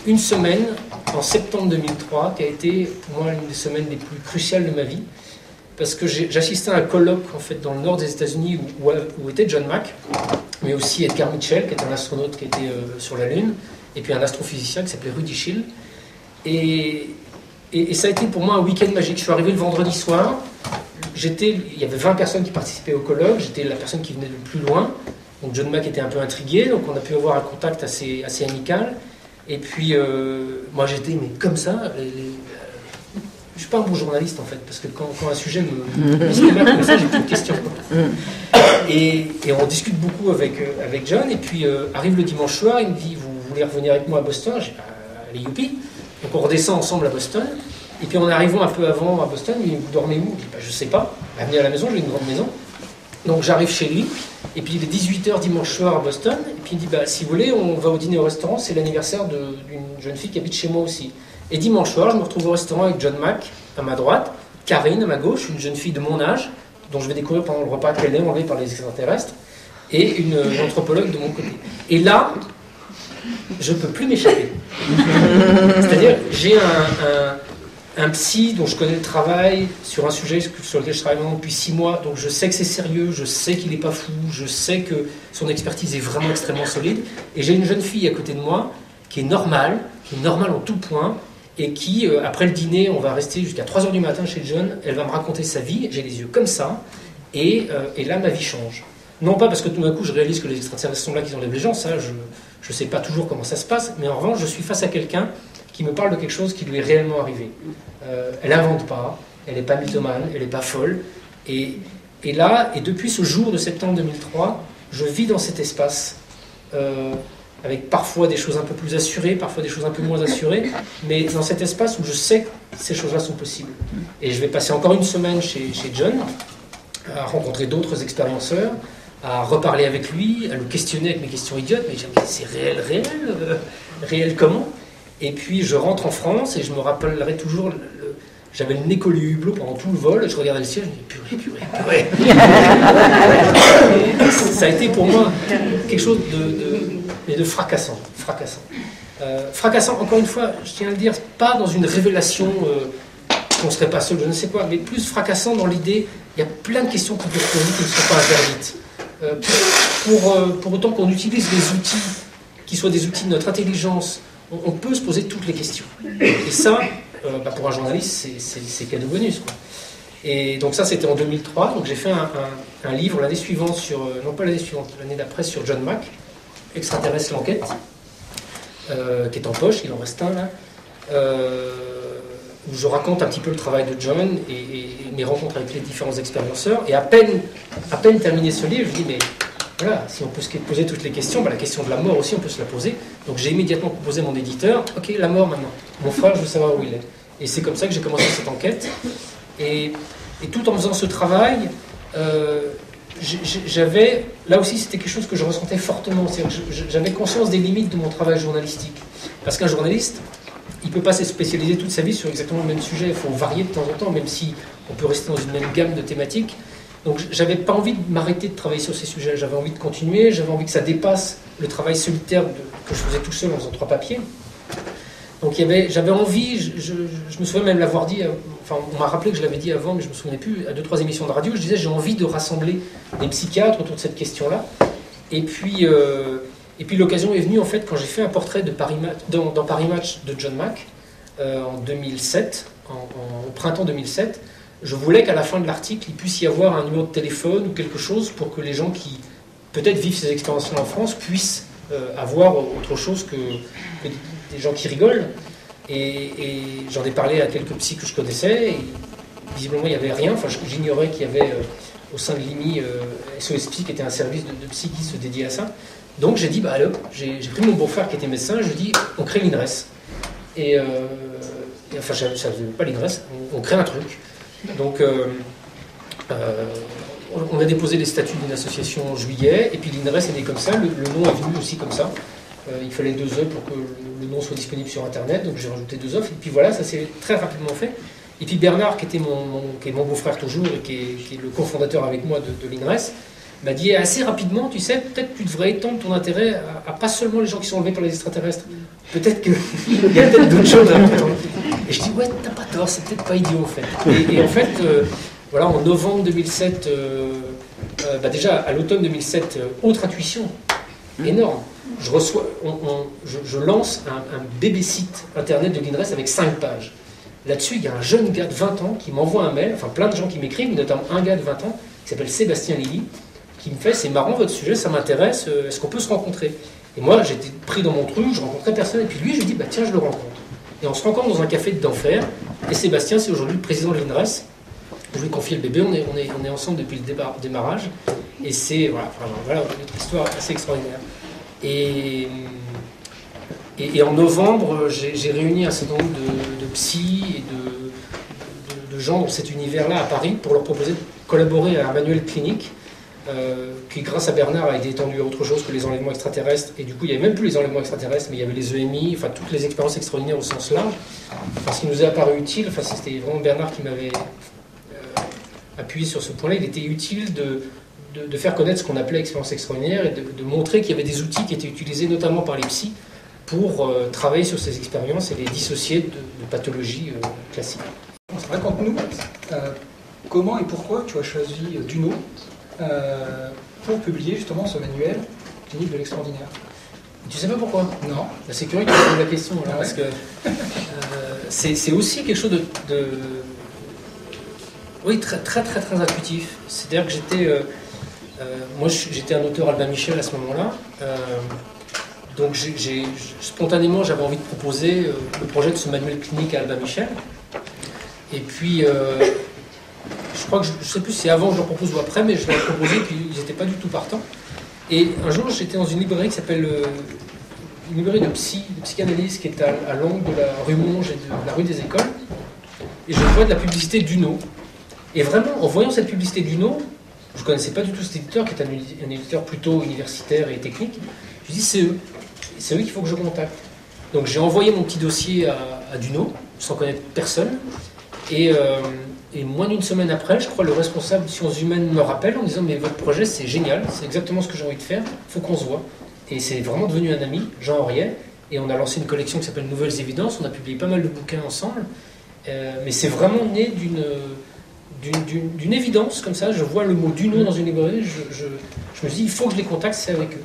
une semaine, en septembre 2003, qui a été pour moi une des semaines les plus cruciales de ma vie, parce que j'assistais à un colloque en fait, dans le nord des États-Unis où était John Mack, mais aussi Edgar Mitchell, qui était un astronaute qui était sur la Lune, et puis un astrophysicien qui s'appelait Rudy Schill. Et ça a été pour moi un week-end magique. Je suis arrivé le vendredi soir, il y avait 20 personnes qui participaient au colloque, j'étais la personne qui venait le plus loin. Donc John Mack était un peu intrigué, donc on a pu avoir un contact assez amical. Et puis moi j'étais mais comme ça. Je suis pas un bon journaliste en fait, parce que quand un sujet me stimule comme ça, j'ai plus de questions. Et on discute beaucoup avec John. Et puis arrive le dimanche soir, il me dit vous voulez revenir avec moi à Boston? J'ai dit allez youpi. Donc on redescend ensemble à Boston. Et puis en arrivant un peu avant à Boston, il me dit vous dormez où? Je dis je sais pas. Venez à la maison, j'ai une grande maison. Donc j'arrive chez lui, et puis il est 18h dimanche soir à Boston, et puis il dit si vous voulez, on va au dîner au restaurant, c'est l'anniversaire d'une jeune fille qui habite chez moi aussi. Et dimanche soir, je me retrouve au restaurant avec John Mack à ma droite, Karine à ma gauche, une jeune fille de mon âge, dont je vais découvrir pendant le repas qu'elle est enlevée par les extraterrestres, et une anthropologue de mon côté. Et là, je ne peux plus m'échapper. C'est-à-dire, j'ai un psy dont je connais le travail sur un sujet sur lequel je travaille maintenant depuis 6 mois, donc je sais que c'est sérieux, je sais qu'il n'est pas fou, je sais que son expertise est vraiment extrêmement solide, et j'ai une jeune fille à côté de moi qui est normale en tout point, et qui, après le dîner, on va rester jusqu'à 3h du matin chez John, elle va me raconter sa vie, j'ai les yeux comme ça, et là ma vie change. Non pas parce que tout d'un coup je réalise que les extraterrestres sont là, qu'ils enlèvent les gens, ça je ne sais pas toujours comment ça se passe, mais en revanche je suis face à quelqu'un qui me parle de quelque chose qui lui est réellement arrivé. Elle n'invente pas, elle n'est pas mythomane, elle n'est pas folle. Et là, et depuis ce jour de septembre 2003, je vis dans cet espace, avec parfois des choses un peu plus assurées, parfois des choses un peu moins assurées, mais dans cet espace où je sais que ces choses-là sont possibles. Et je vais passer encore une semaine chez John, à rencontrer d'autres expérienceurs, à reparler avec lui, à le questionner avec mes questions idiotes, mais c'est réel comment? Et puis je rentre en France et je me rappellerai toujours, j'avais le nez collé hublot pendant tout le vol, je regardais le ciel, je me dis purée. Ça a été pour moi quelque chose de fracassant. Fracassant, encore une fois, je tiens à le dire, pas dans une révélation qu'on ne serait pas seul, je ne sais quoi, mais plus fracassant dans l'idée, il y a plein de questions qui peuvent se poser qui ne sont pas interdites. Pour autant qu'on utilise les outils, qui soient des outils de notre intelligence, on peut se poser toutes les questions. Et ça, pour un journaliste, c'est cadeau bonus, quoi. Et donc ça, c'était en 2003. Donc j'ai fait un livre l'année suivante sur, non pas l'année suivante, l'année d'après, sur John Mack, Extraterrestre l'enquête, qui est en poche, il en reste un là, où je raconte un petit peu le travail de John et mes rencontres avec les différents expérienceurs. Et à peine terminé ce livre, je dis mais voilà, si on peut se poser toutes les questions, la question de la mort aussi, on peut se la poser. Donc j'ai immédiatement proposé à mon éditeur, ok, la mort maintenant. Mon frère, je veux savoir où il est. Et c'est comme ça que j'ai commencé cette enquête. Et tout en faisant ce travail, j'avais, là aussi c'était quelque chose que je ressentais fortement, j'avais conscience des limites de mon travail journalistique. Parce qu'un journaliste, il ne peut pas se spécialiser toute sa vie sur exactement le même sujet, il faut varier de temps en temps, même si on peut rester dans une même gamme de thématiques. Donc j'avais pas envie de m'arrêter de travailler sur ces sujets, j'avais envie de continuer, j'avais envie que ça dépasse le travail solitaire que je faisais tout seul en faisant 3 papiers. Donc j'avais envie, je me souviens même l'avoir dit, enfin on m'a rappelé que je l'avais dit avant, mais je ne me souvenais plus, à 2-3 émissions de radio, je disais j'ai envie de rassembler des psychiatres autour de cette question-là. Et puis l'occasion est venue en fait quand j'ai fait un portrait de dans Paris Match de John Mack en 2007, au printemps 2007. Je voulais qu'à la fin de l'article, il puisse y avoir un numéro de téléphone ou quelque chose pour que les gens qui peut-être vivent ces expériences-là en France puissent avoir autre chose que des gens qui rigolent. Et j'en ai parlé à quelques psys que je connaissais. Et visiblement, il n'y avait rien. Enfin, j'ignorais qu'il y avait au sein de l'IMI SOS Psy, qui était un service de psy qui se dédiait à ça. Donc j'ai dit, allez, j'ai pris mon beau-frère qui était médecin, je lui ai dit, on crée l'INRES. Et enfin, ça ne faisait pas l'INRES, on crée un truc. Donc, on a déposé les statuts d'une association en juillet, et puis l'INRES est né comme ça, le nom est venu aussi comme ça. Il fallait 2 œufs pour que le nom soit disponible sur Internet, donc j'ai rajouté 2 œufs, et puis voilà, ça s'est très rapidement fait. Et puis Bernard, qui est mon beau-frère toujours, et qui est le cofondateur avec moi de l'INRES, m'a dit assez rapidement, tu sais, peut-être tu devrais étendre ton intérêt à pas seulement les gens qui sont enlevés par les extraterrestres, peut-être qu'il y a peut-être d'autres choses à faire. Et je dis, ouais, t'as pas tort, c'est peut-être pas idiot en fait. Et en fait, voilà, en novembre 2007, déjà à l'automne 2007, autre intuition énorme. Je lance un bébé site internet de l'INRES avec 5 pages. Là-dessus, il y a un jeune gars de 20 ans qui m'envoie un mail, enfin plein de gens qui m'écrivent, notamment un gars de 20 ans qui s'appelle Sébastien Lilly, qui me fait, c'est marrant votre sujet, ça m'intéresse, est-ce qu'on peut se rencontrer? Et moi, j'étais pris dans mon truc, je rencontrais personne, et puis lui, je lui dis, tiens, je le rencontre. Et on se rencontre dans un café d'Enfer, et Sébastien, c'est aujourd'hui le président de l'INRES. Je lui ai confié le bébé, on est ensemble depuis le démarrage, et c'est, voilà une histoire assez extraordinaire. Et en novembre, j'ai réuni un certain nombre de psys et de gens dans cet univers-là à Paris pour leur proposer de collaborer à un manuel clinique qui, grâce à Bernard, a été étendu à autre chose que les enlèvements extraterrestres. Et du coup, il n'y avait même plus les enlèvements extraterrestres, mais il y avait les EMI, enfin toutes les expériences extraordinaires au sens large. Enfin, ce qui nous est apparu utile, enfin, c'était vraiment Bernard qui m'avait appuyé sur ce point-là, il était utile de faire connaître ce qu'on appelait expérience extraordinaire et de montrer qu'il y avait des outils qui étaient utilisés notamment par les psys pour travailler sur ces expériences et les dissocier de pathologies classiques. Raconte-nous comment et pourquoi tu as choisi Duno pour publier justement ce manuel clinique de l'extraordinaire. Tu sais pas pourquoi? Non. C'est curieux que tu poses la question, là, Ah ouais. parce que c'est aussi quelque chose de oui, très, très, très, très intuitif. C'est-à-dire que j'étais un auteur Albin Michel à ce moment-là. Donc spontanément, j'avais envie de proposer le projet de ce manuel clinique à Albin Michel. Et puis, je crois que je ne sais plus si c'est avant que je le propose ou après, mais je l'avais proposé, puis ils n'étaient pas du tout partants. Et un jour, j'étais dans une librairie qui s'appelle une librairie de psychanalyse qui est à l'angle de la rue Monge et de la rue des Écoles. Et je vois de la publicité d'Uno. Et vraiment, en voyant cette publicité d'Uno, je ne connaissais pas du tout cet éditeur, qui est un éditeur plutôt universitaire et technique. Je me dis, c'est eux qu'il faut que je contacte. Donc j'ai envoyé mon petit dossier à Duno, sans connaître personne. Et moins d'une semaine après, je crois, le responsable de sciences humaines me rappelle en disant, mais votre projet, c'est génial, c'est exactement ce que j'ai envie de faire, il faut qu'on se voit. Et c'est vraiment devenu un ami, Jean Auriet, et on a lancé une collection qui s'appelle Nouvelles Évidences, on a publié pas mal de bouquins ensemble, mais c'est vraiment né d'une évidence comme ça. Je vois le mot Duno dans une librairie, je me dis, il faut que je les contacte, c'est avec eux.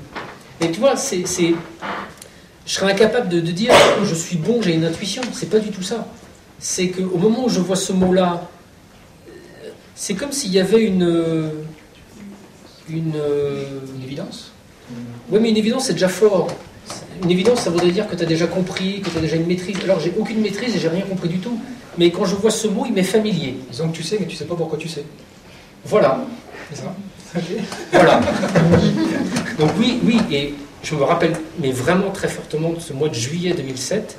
Et tu vois, je serais incapable de dire je suis bon, j'ai une intuition, c'est pas du tout ça. c'est qu'au moment où je vois ce mot-là, c'est comme s'il y avait une évidence. Oui, mais une évidence, c'est déjà fort. Une évidence, ça voudrait dire que tu as déjà compris, que tu as déjà une maîtrise. Alors, j'ai aucune maîtrise et j'ai rien compris du tout. Mais quand je vois ce mot, il m'est familier. Disons que tu sais, mais tu sais pas pourquoi tu sais. Voilà. C'est ça. Okay. Voilà. Donc oui, et je me rappelle, mais vraiment très fortement, de ce mois de juillet 2007,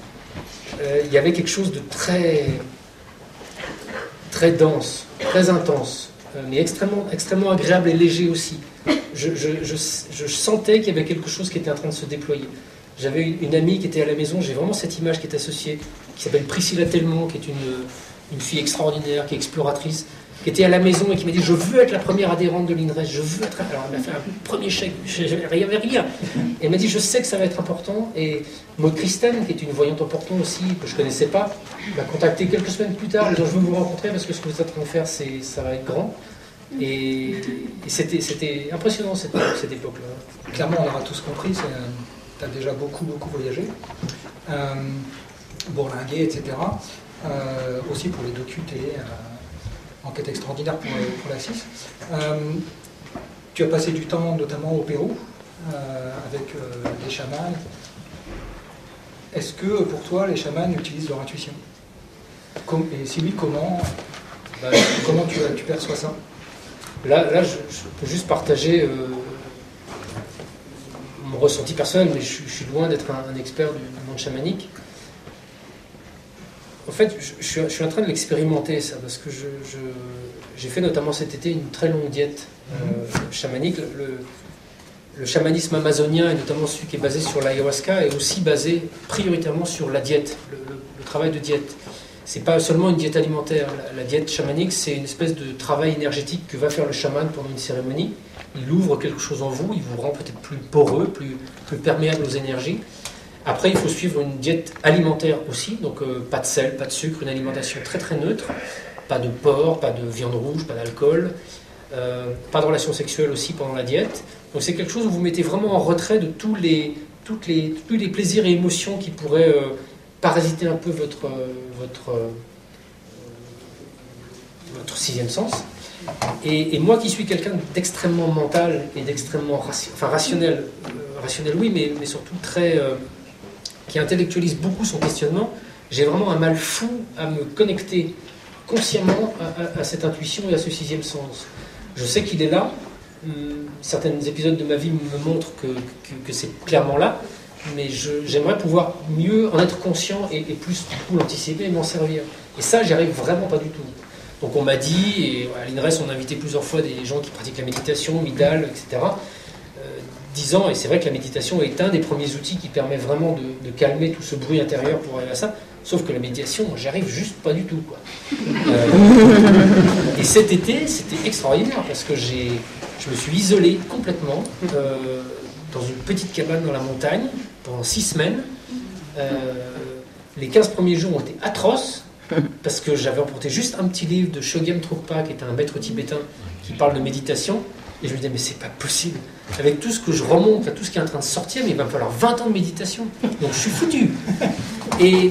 il y avait quelque chose de très dense, très intense, mais extrêmement agréable et léger aussi. Je sentais qu'il y avait quelque chose qui était en train de se déployer. J'avais une amie qui était à la maison, j'ai vraiment cette image qui est associée, qui s'appelle Priscilla Telmont, qui est une fille extraordinaire, qui est exploratrice, qui était à la maison et qui m'a dit « Je veux être la première adhérente de l'INRES, je veux être... » Alors elle m'a fait un premier chèque, il n'y avait rien. Et elle m'a dit « Je sais que ça va être important. » Et Maud Christen, qui est une voyante important aussi, que je ne connaissais pas, m'a contacté quelques semaines plus tard en disant « Je veux vous rencontrer parce que ce que vous êtes en train de faire, ça va être grand. » Et c'était impressionnant cette époque-là. Clairement, on aura tous compris, tu as déjà beaucoup voyagé, bourlingué, etc. Aussi pour les docu-télé, enquête extraordinaire pour la 6. Tu as passé du temps notamment au Pérou, avec des chamans. Est-ce que pour toi, les chamans utilisent leur intuition? Et si oui, comment tu perçois ça? Là, je peux juste partager mon ressenti personnel, mais je suis loin d'être un expert du monde chamanique. En fait, je suis en train de l'expérimenter, ça, parce que j'ai fait notamment cet été une très longue diète chamanique. Le chamanisme amazonien, et notamment celui qui est basé sur l'ayahuasca, est aussi basé prioritairement sur la diète, le travail de diète. C'est pas seulement une diète alimentaire. La diète chamanique, c'est une espèce de travail énergétique que va faire le chaman pendant une cérémonie. Il ouvre quelque chose en vous, il vous rend peut-être plus poreux, plus perméable aux énergies. Après, il faut suivre une diète alimentaire aussi, donc pas de sel, pas de sucre, une alimentation très très neutre, pas de porc, pas de viande rouge, pas d'alcool, pas de relations sexuelles aussi pendant la diète. Donc c'est quelque chose où vous mettez vraiment en retrait de tous les plaisirs et émotions qui pourraient parasiter un peu votre sixième sens. Et moi qui suis quelqu'un d'extrêmement mental et d'extrêmement rationnel, oui, mais surtout très... qui intellectualise beaucoup son questionnement, j'ai vraiment un mal fou à me connecter consciemment à cette intuition et à ce sixième sens. Je sais qu'il est là. Certains épisodes de ma vie me montrent que c'est clairement là, mais j'aimerais pouvoir mieux en être conscient et plus du coup l'anticiper et m'en servir. Et ça, j'y arrive vraiment pas du tout. Donc on m'a dit, et à l'INRES on a invité plusieurs fois des gens qui pratiquent la méditation, Midal, etc., disant, et c'est vrai que la méditation est un des premiers outils qui permet vraiment de calmer tout ce bruit intérieur pour arriver à ça, sauf que la méditation, j'y arrive juste pas du tout, quoi. Et cet été, c'était extraordinaire, parce que je me suis isolé complètement dans une petite cabane dans la montagne pendant 6 semaines. Les 15 premiers jours ont été atroces, parce que j'avais emporté juste un petit livre de Chogyam Trungpa, qui est un maître tibétain qui parle de méditation, et je me disais, mais c'est pas possible. Avec tout ce que je remonte, tout ce qui est en train de sortir, mais il va me falloir 20 ans de méditation. Donc je suis foutu. Et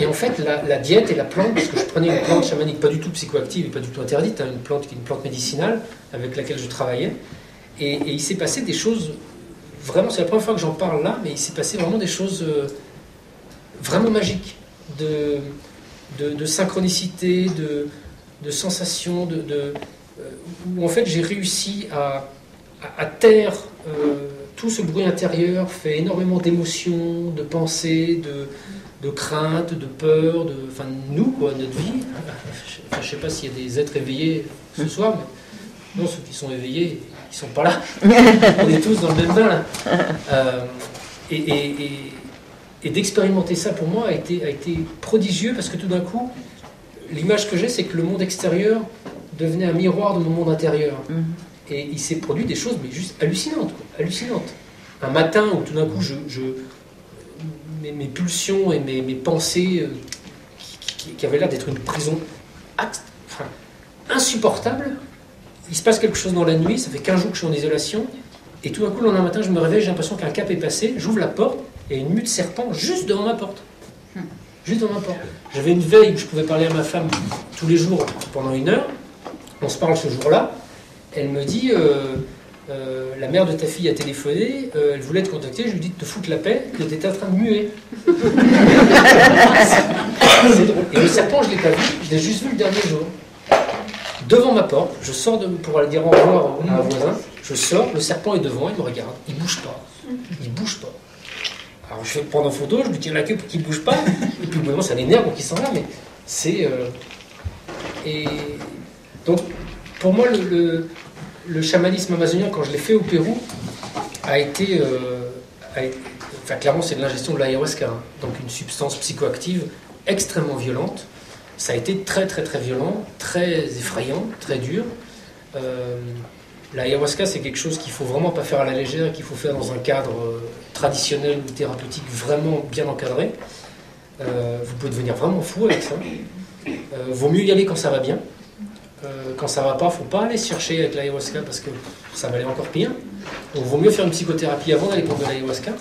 en fait, la diète et la plante, parce que je prenais une plante chamanique pas du tout psychoactive et pas du tout interdite, une plante qui est une plante médicinale avec laquelle je travaillais, et il s'est passé des choses, vraiment, c'est la première fois que j'en parle là, mais il s'est passé vraiment des choses vraiment magiques, de synchronicité, de sensations, où en fait j'ai réussi à taire tout ce bruit intérieur, fait énormément d'émotions, de pensées, de craintes, de peurs, enfin nous, quoi, notre vie. Je ne sais pas s'il y a des êtres éveillés ce soir, mais non, ceux qui sont éveillés, ils ne sont pas là. On est tous dans le même bain, là. Et d'expérimenter ça, pour moi, a été prodigieux, parce que tout d'un coup, l'image que j'ai, c'est que le monde extérieur devenait un miroir de mon monde intérieur. Et il s'est produit des choses, mais juste hallucinantes, quoi, hallucinantes. Un matin où tout d'un coup, mes pulsions et mes pensées, qui avaient l'air d'être une prison insupportable, il se passe quelque chose dans la nuit, ça fait 15 jours que je suis en isolation, et tout d'un coup, le lendemain matin, je me réveille, j'ai l'impression qu'un cap est passé, j'ouvre la porte, et une mue de serpent juste devant ma porte. juste devant ma porte. J'avais une veille où je pouvais parler à ma femme tous les jours pendant 1 heure. On se parle ce jour-là. Elle me dit la mère de ta fille a téléphoné, elle voulait te contacter, je lui dis de te foutre la paix, que tu étais en train de muer. C'est drôle. Et le serpent, je ne l'ai pas vu, je l'ai juste vu le dernier jour. Devant ma porte, je sors pour aller dire au revoir à un voisin, je sors, le serpent est devant, il me regarde, il ne bouge pas. Il ne bouge pas. Alors je vais prendre en photo, je lui tiens la queue pour qu'il ne bouge pas, et puis au bout d'un moment ça l'énerve pour qu'il s'en va, mais c'est... Et donc, pour moi, le chamanisme amazonien, quand je l'ai fait au Pérou, a été enfin, clairement, c'est de l'ingestion de l'ayahuasca, hein, donc une substance psychoactive extrêmement violente. Ça a été très très très violent, très effrayant, très dur. L'ayahuasca, c'est quelque chose qu'il ne faut vraiment pas faire à la légère, qu'il faut faire dans un cadre traditionnel ou thérapeutique vraiment bien encadré. Vous pouvez devenir vraiment fou avec ça. Vaut mieux y aller quand ça va bien. Quand ça va pas, faut pas aller chercher avec l'ayahuasca parce que ça va aller encore pire. Donc, vaut mieux faire une psychothérapie avant d'aller prendre de l'ayahuasca.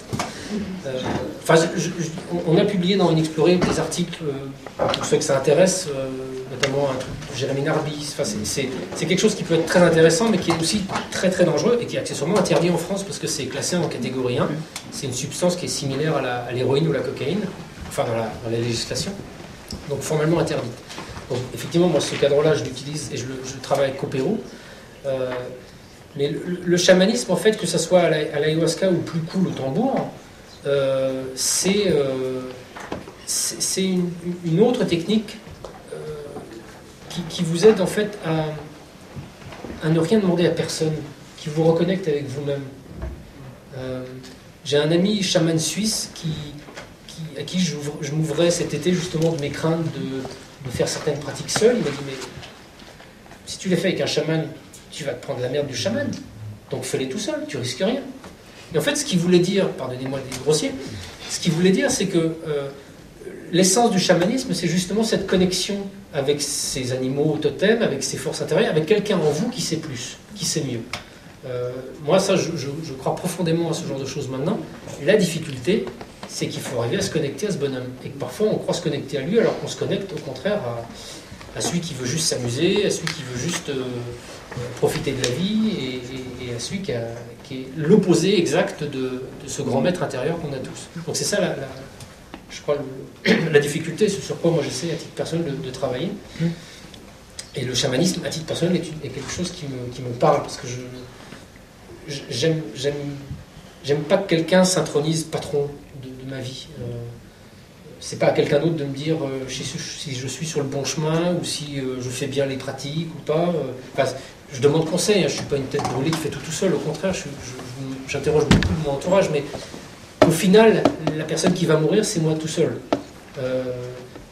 On a publié dans Inexploré des articles pour ceux que ça intéresse, notamment un truc de Jérémy Narbis. Enfin, c'est quelque chose qui peut être très intéressant, mais qui est aussi très très dangereux et qui est accessoirement interdit en France parce que c'est classé en catégorie 1. C'est une substance qui est similaire à l'héroïne ou la cocaïne, enfin dans la législation, donc formellement interdite. Donc, effectivement, moi, ce cadre-là, je l'utilise et je travaille qu'au Pérou. Mais le chamanisme, en fait, que ce soit à l'ayahuasca ou plus cool au tambour, c'est une autre technique qui vous aide, en fait, à ne rien demander à personne, qui vous reconnecte avec vous-même. J'ai un ami chaman suisse à qui je m'ouvrais cet été, justement, de mes craintes de faire certaines pratiques seules. Il m'a dit, mais si tu les fais avec un chaman, tu vas te prendre la merde du chaman. Donc fais-les tout seul, tu risques rien. Et en fait, ce qu'il voulait dire, pardonnez-moi d'être grossier, ce qu'il voulait dire, c'est que l'essence du chamanisme, c'est justement cette connexion avec ces animaux totems, avec ces forces intérieures, avec quelqu'un en vous qui sait plus, qui sait mieux. Moi, ça, je crois profondément à ce genre de choses maintenant. La difficulté, c'est qu'il faut arriver à se connecter à ce bonhomme. Et que parfois, on croit se connecter à lui, alors qu'on se connecte au contraire à celui qui veut juste s'amuser, à celui qui veut juste profiter de la vie, et à celui qui est l'opposé exact de ce grand maître intérieur qu'on a tous. Donc c'est ça, je crois, la difficulté, c'est sur quoi moi j'essaie à titre personnel de travailler. Et le chamanisme, à titre personnel, est quelque chose qui me parle, parce que j'aime pas que quelqu'un s'intronise patron de ma vie. C'est pas à quelqu'un d'autre de me dire si je suis sur le bon chemin ou si je fais bien les pratiques ou pas. Je demande conseil, hein, je suis pas une tête brûlée qui fait tout seul, au contraire, j'interroge beaucoup de mon entourage, mais au final, la personne qui va mourir, c'est moi tout seul.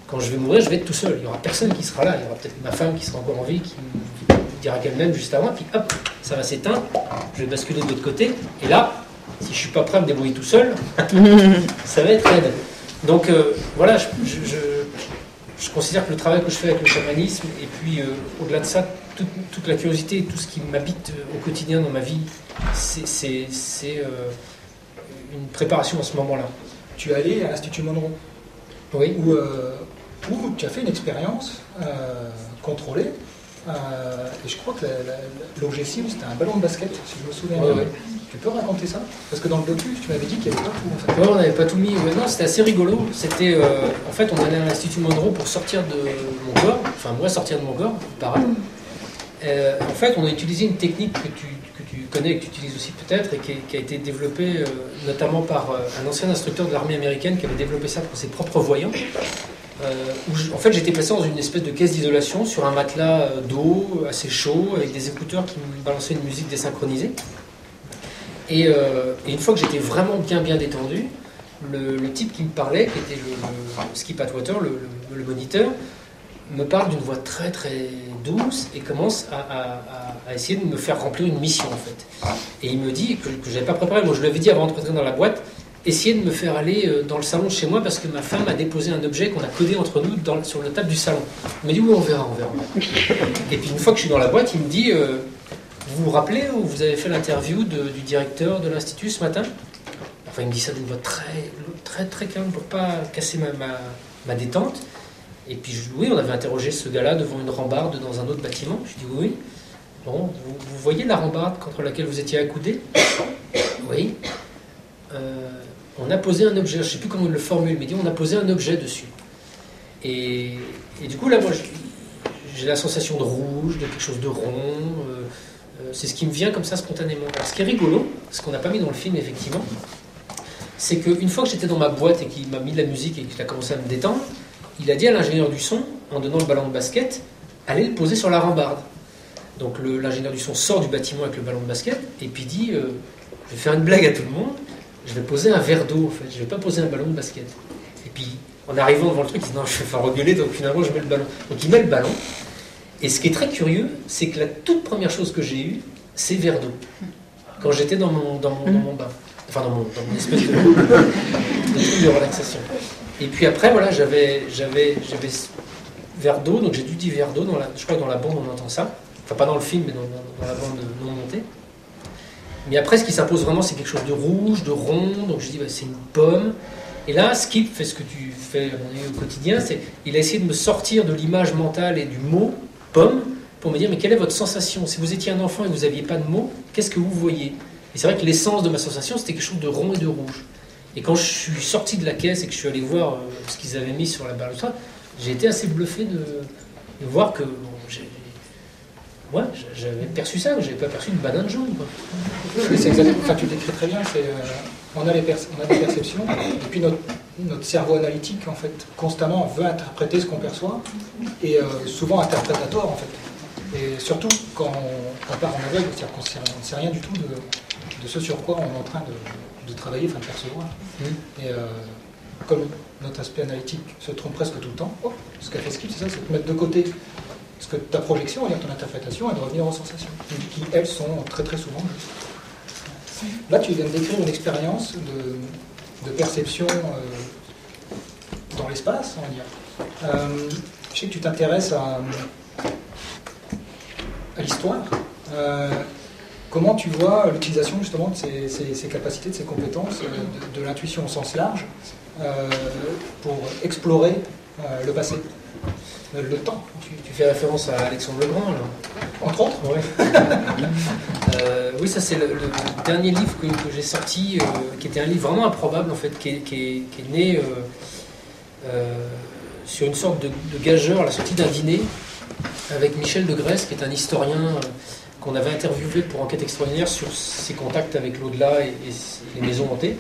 Quand je vais mourir, je vais être tout seul. Il n'y aura personne qui sera là. Il y aura peut-être ma femme qui sera encore en vie, qui me dira qu'elle m'aime juste avant, puis hop, ça va s'éteindre, je vais basculer de l'autre côté, et là, si je ne suis pas prêt à me débrouiller tout seul, ça va être raide. Donc voilà, je considère que le travail que je fais avec le chamanisme, et puis au-delà de ça, toute la curiosité et tout ce qui m'habite au quotidien dans ma vie, c'est une préparation à ce moment-là. Tu es allé à l'Institut Monroe, oui. où tu as fait une expérience contrôlée, et je crois que l'objectif c'était un ballon de basket, si je me souviens bien. Ouais. Tu peux raconter ça? Parce que dans le docu, tu m'avais dit qu'il n'y avait pas tout, en fait. Ouais, on n'avait pas tout mis. Ouais, non, c'était assez rigolo. C'était, en fait, on allait à l'Institut Monroe pour sortir de Montgort. Enfin, moi, sortir de Montgort, pareil. En fait, on a utilisé une technique que tu connais et que tu utilises aussi peut-être, et qui a été développée notamment par un ancien instructeur de l'armée américaine qui avait développé ça pour ses propres voyants. En fait, j'étais placé dans une espèce de caisse d'isolation sur un matelas d'eau assez chaud, avec des écouteurs qui me balançaient une musique désynchronisée. Et une fois que j'étais vraiment bien détendu, le type qui me parlait, qui était le Skip Atwater, le moniteur, me parle d'une voix très très douce et commence à essayer de me faire remplir une mission, en fait. Et il me dit que je n'avais pas préparé, moi je lui avais dit avant de rentrer dans la boîte, essayez de me faire aller dans le salon de chez moi parce que ma femme a déposé un objet qu'on a codé entre nous sur la table du salon. Il m'a dit oui, on verra. Et puis une fois que je suis dans la boîte, il me dit vous vous rappelez où vous avez fait l'interview du directeur de l'Institut ce matin? Enfin, il me dit ça d'une voix très, très, très calme pour pas casser ma ma détente. Et puis oui, on avait interrogé ce gars-là devant une rambarde dans un autre bâtiment. Je dis oui. Bon, vous voyez la rambarde contre laquelle vous étiez accoudé? Oui. On a posé un objet, je ne sais plus comment il le formule, mais il dit on a posé un objet dessus. Et du coup, là, moi, j'ai la sensation de rouge, de quelque chose de rond. C'est ce qui me vient comme ça spontanément. Alors, ce qui est rigolo, ce qu'on n'a pas mis dans le film, effectivement, c'est qu'une fois que j'étais dans ma boîte et qu'il m'a mis de la musique et qu'il a commencé à me détendre, il a dit à l'ingénieur du son, en donnant le ballon de basket, allez le poser sur la rambarde. Donc l'ingénieur du son sort du bâtiment avec le ballon de basket et puis dit, je vais faire une blague à tout le monde, je vais poser un verre d'eau en fait, je ne vais pas poser un ballon de basket. Et puis en arrivant devant le truc, il dit non, je vais faire regueuler, donc finalement je mets le ballon. Donc il met le ballon. Et ce qui est très curieux, c'est que la toute première chose que j'ai eue, c'est verre d'eau. Quand j'étais dans mon bain. Enfin dans mon espèce de truc de relaxation. Et puis après, voilà, j'avais verre d'eau, donc j'ai dû dire verre d'eau, je crois que dans la bande on entend ça. Enfin pas dans le film, mais dans la bande non montée. Mais après, ce qui s'impose vraiment, c'est quelque chose de rouge, de rond, donc je dis, c'est une pomme. Et là, Skip fait ce que tu fais au quotidien, il a essayé de me sortir de l'image mentale et du mot pomme, pour me dire, mais quelle est votre sensation? Si vous étiez un enfant et que vous n'aviez pas de mots, qu'est-ce que vous voyez? Et c'est vrai que l'essence de ma sensation, c'était quelque chose de rond et de rouge. Et quand je suis sorti de la caisse et que je suis allé voir ce qu'ils avaient mis sur la balustrade, j'ai été assez bluffé de voir que j'avais perçu ça, mais je n'avais pas perçu une banane jaune. Quoi. C'est exactement, enfin, tu le décris très bien, on a des perceptions, et puis notre cerveau analytique, en fait, constamment veut interpréter ce qu'on perçoit, et souvent interprète à tort, en fait. Et surtout quand on part en aveugle, c'est-à-dire qu'on ne sait rien du tout de ce sur quoi on est en train de travailler, enfin de percevoir. Et comme notre aspect analytique se trompe presque tout le temps, ce qu'a fait Skip, c'est ça, c'est de mettre de côté ce que ta projection, c'est-à-dire ton interprétation, et de revenir aux sensations, qui elles sont très très souvent justes. Là, tu viens de décrire une expérience de perception dans l'espace, on va dire. Je sais que tu t'intéresses à l'histoire. Comment tu vois l'utilisation justement de ces capacités, de ces compétences, de l'intuition au sens large, pour explorer le passé, le temps? Tu fais référence à Alexandre Legrand, là. Entre autres, oui. Oui, ça c'est le dernier livre que j'ai sorti, qui était un livre vraiment improbable en fait, qui est né sur une sorte de gageur à la sortie d'un dîner avec Michel de Grèce, qui est un historien qu'on avait interviewé pour Enquête extraordinaire sur ses contacts avec l'au-delà et les maisons hantées.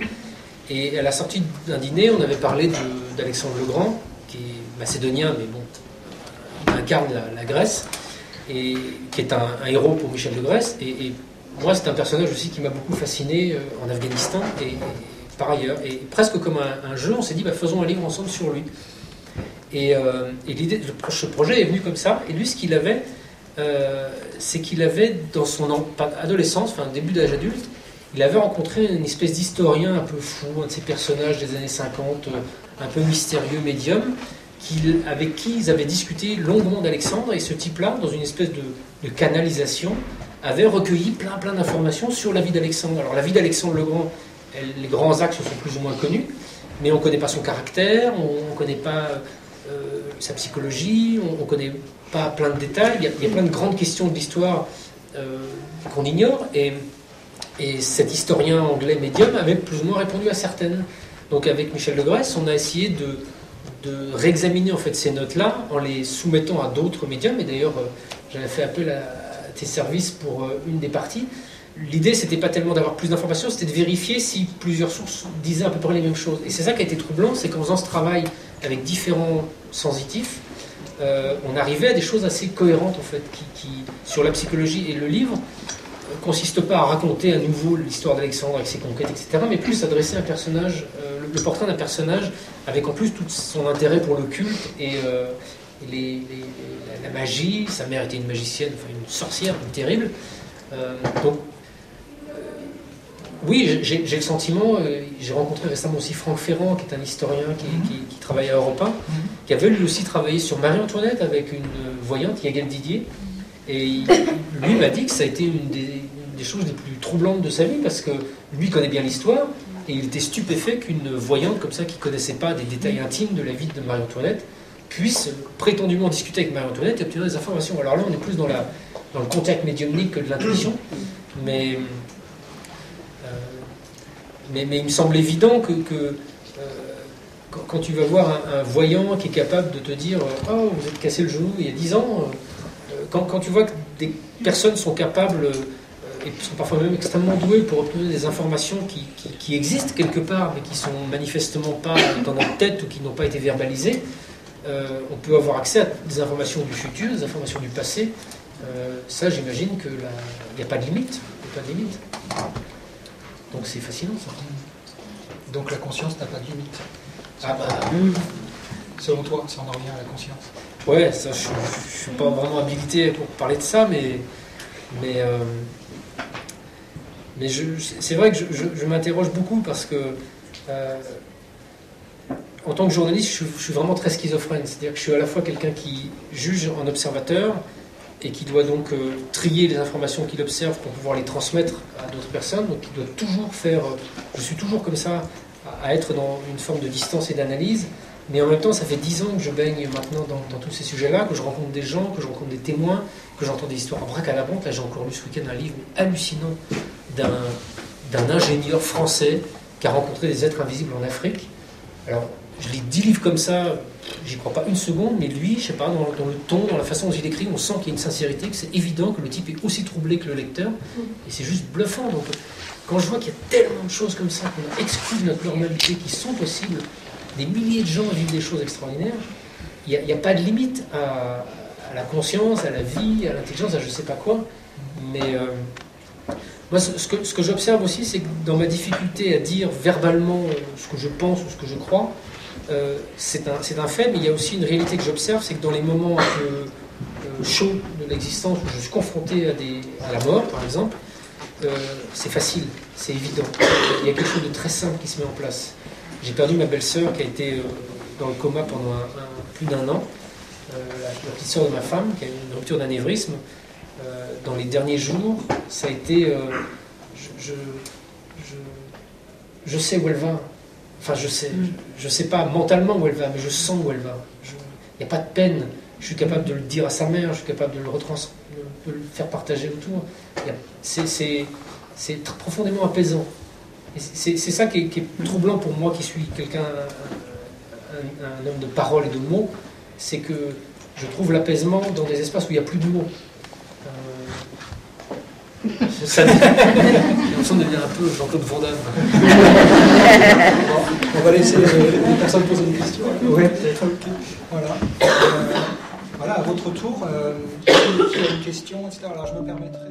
Et à la sortie d'un dîner, on avait parlé d'Alexandre Legrand, qui est macédonien, mais bon, il incarne la Grèce, et qui est un héros pour Michel de Grèce. Et moi, c'est un personnage aussi qui m'a beaucoup fasciné en Afghanistan et par ailleurs. Et presque comme un jeu, on s'est dit, faisons un livre ensemble sur lui. Et l'idée de ce projet est venu comme ça. Et lui, ce qu'il avait, c'est qu'il avait, dans son adolescence, enfin début d'âge adulte, il avait rencontré une espèce d'historien un peu fou, un de ces personnages des années 50, un peu mystérieux, médium, avec qui ils avaient discuté longuement d'Alexandre, et ce type-là, dans une espèce de canalisation, avait recueilli plein d'informations sur la vie d'Alexandre. Alors la vie d'Alexandre le Grand, les grands axes sont plus ou moins connus, mais on ne connaît pas son caractère, on ne connaît pas sa psychologie, on ne connaît pas plein de détails, il y a plein de grandes questions de l'histoire qu'on ignore, et cet historien anglais médium avait plus ou moins répondu à certaines. Donc avec Michel de Grèce, on a essayé de réexaminer en fait ces notes-là en les soumettant à d'autres médiums, et d'ailleurs j'avais fait appel à tes services pour une des parties. L'idée, c'était pas tellement d'avoir plus d'informations, c'était de vérifier si plusieurs sources disaient à peu près les mêmes choses. Et c'est ça qui a été troublant, c'est qu'en faisant ce travail avec différents sensitifs, on arrivait à des choses assez cohérentes en fait, qui sur la psychologie. Et le livre consiste pas à raconter à nouveau l'histoire d'Alexandre avec ses conquêtes, etc., mais plus s'adresser à un personnage, le portrait d'un personnage avec en plus tout son intérêt pour le culte et la magie. Sa mère était une magicienne, enfin une sorcière, une terrible. Oui, j'ai le sentiment, j'ai rencontré récemment aussi Franck Ferrand, qui est un historien qui travaille à Europe 1, qui avait lui aussi travaillé sur Marie-Antoinette avec une voyante, Yael Didier, et lui m'a dit que ça a été une des choses les plus troublantes de sa vie, parce que lui connaît bien l'histoire, et il était stupéfait qu'une voyante comme ça, qui ne connaissait pas des détails intimes de la vie de Marie-Antoinette, puisse prétendument discuter avec Marie-Antoinette et obtenir des informations. Alors là, on est plus dans le contact médiumnique que de l'intuition, mais il me semble évident que quand tu vas voir un voyant qui est capable de te dire « Oh, vous êtes cassé le genou il y a 10 ans », quand tu vois que des personnes sont capables et sont parfois même extrêmement douées pour obtenir des informations qui existent quelque part, mais qui sont manifestement pas dans notre tête ou qui n'ont pas été verbalisées, on peut avoir accès à des informations du futur, des informations du passé. Ça, j'imagine qu'il n'y a pas de limite. Donc c'est fascinant, ça. Donc la conscience n'a pas de limite. Ah bah, selon toi, si on en revient à la conscience. Ouais, ça, je ne suis pas vraiment habilité pour parler de ça, mais c'est vrai que je m'interroge beaucoup parce que en tant que journaliste, je suis vraiment très schizophrène. C'est-à-dire que je suis à la fois quelqu'un qui juge en observateur et qui doit donc trier les informations qu'il observe pour pouvoir les transmettre à d'autres personnes. Donc il doit toujours faire... je suis toujours comme ça, à être dans une forme de distance et d'analyse. Mais en même temps, ça fait 10 ans que je baigne maintenant dans tous ces sujets-là, que je rencontre des gens, que je rencontre des témoins, que j'entends des histoires à bracadabrante. Là, j'ai encore lu ce week-end un livre hallucinant d'un ingénieur français qui a rencontré des êtres invisibles en Afrique. Alors, je lis 10 livres comme ça, j'y crois pas une seconde, mais lui, je sais pas, dans le ton, dans la façon dont il écrit, on sent qu'il y a une sincérité, que c'est évident que le type est aussi troublé que le lecteur, et c'est juste bluffant. Donc, quand je vois qu'il y a tellement de choses comme ça qu'on a exclues de notre normalité, qui sont possibles, des milliers de gens vivent des choses extraordinaires, il n'y a pas de limite à la conscience, à la vie, à l'intelligence, à je sais pas quoi. Mais moi, ce que j'observe aussi, c'est que dans ma difficulté à dire verbalement ce que je pense ou ce que je crois, c'est un fait, mais il y a aussi une réalité que j'observe, c'est que dans les moments un peu chauds de l'existence, où je suis confronté à la mort, par exemple, c'est facile, c'est évident. Il y a quelque chose de très simple qui se met en place. J'ai perdu ma belle-sœur qui a été dans le coma pendant plus d'1 an, la petite sœur de ma femme, qui a eu une rupture d'anévrisme. Dans les derniers jours, ça a été... je sais où elle va. Enfin, je sais pas mentalement où elle va, mais je sens où elle va. Il n'y a pas de peine. Je suis capable de le dire à sa mère, je suis capable de le faire partager autour. C'est profondément apaisant. C'est ça qui est troublant pour moi, qui suis quelqu'un, un homme de parole et de mots, c'est que je trouve l'apaisement dans des espaces où il n'y a plus de mots. J'ai l'impression de devenir un peu Jean-Claude Van Damme. On va laisser les personnes poser des questions. Ouais. Okay. Voilà. Voilà, à votre tour, qui a une question, etc. Alors je me permettrai...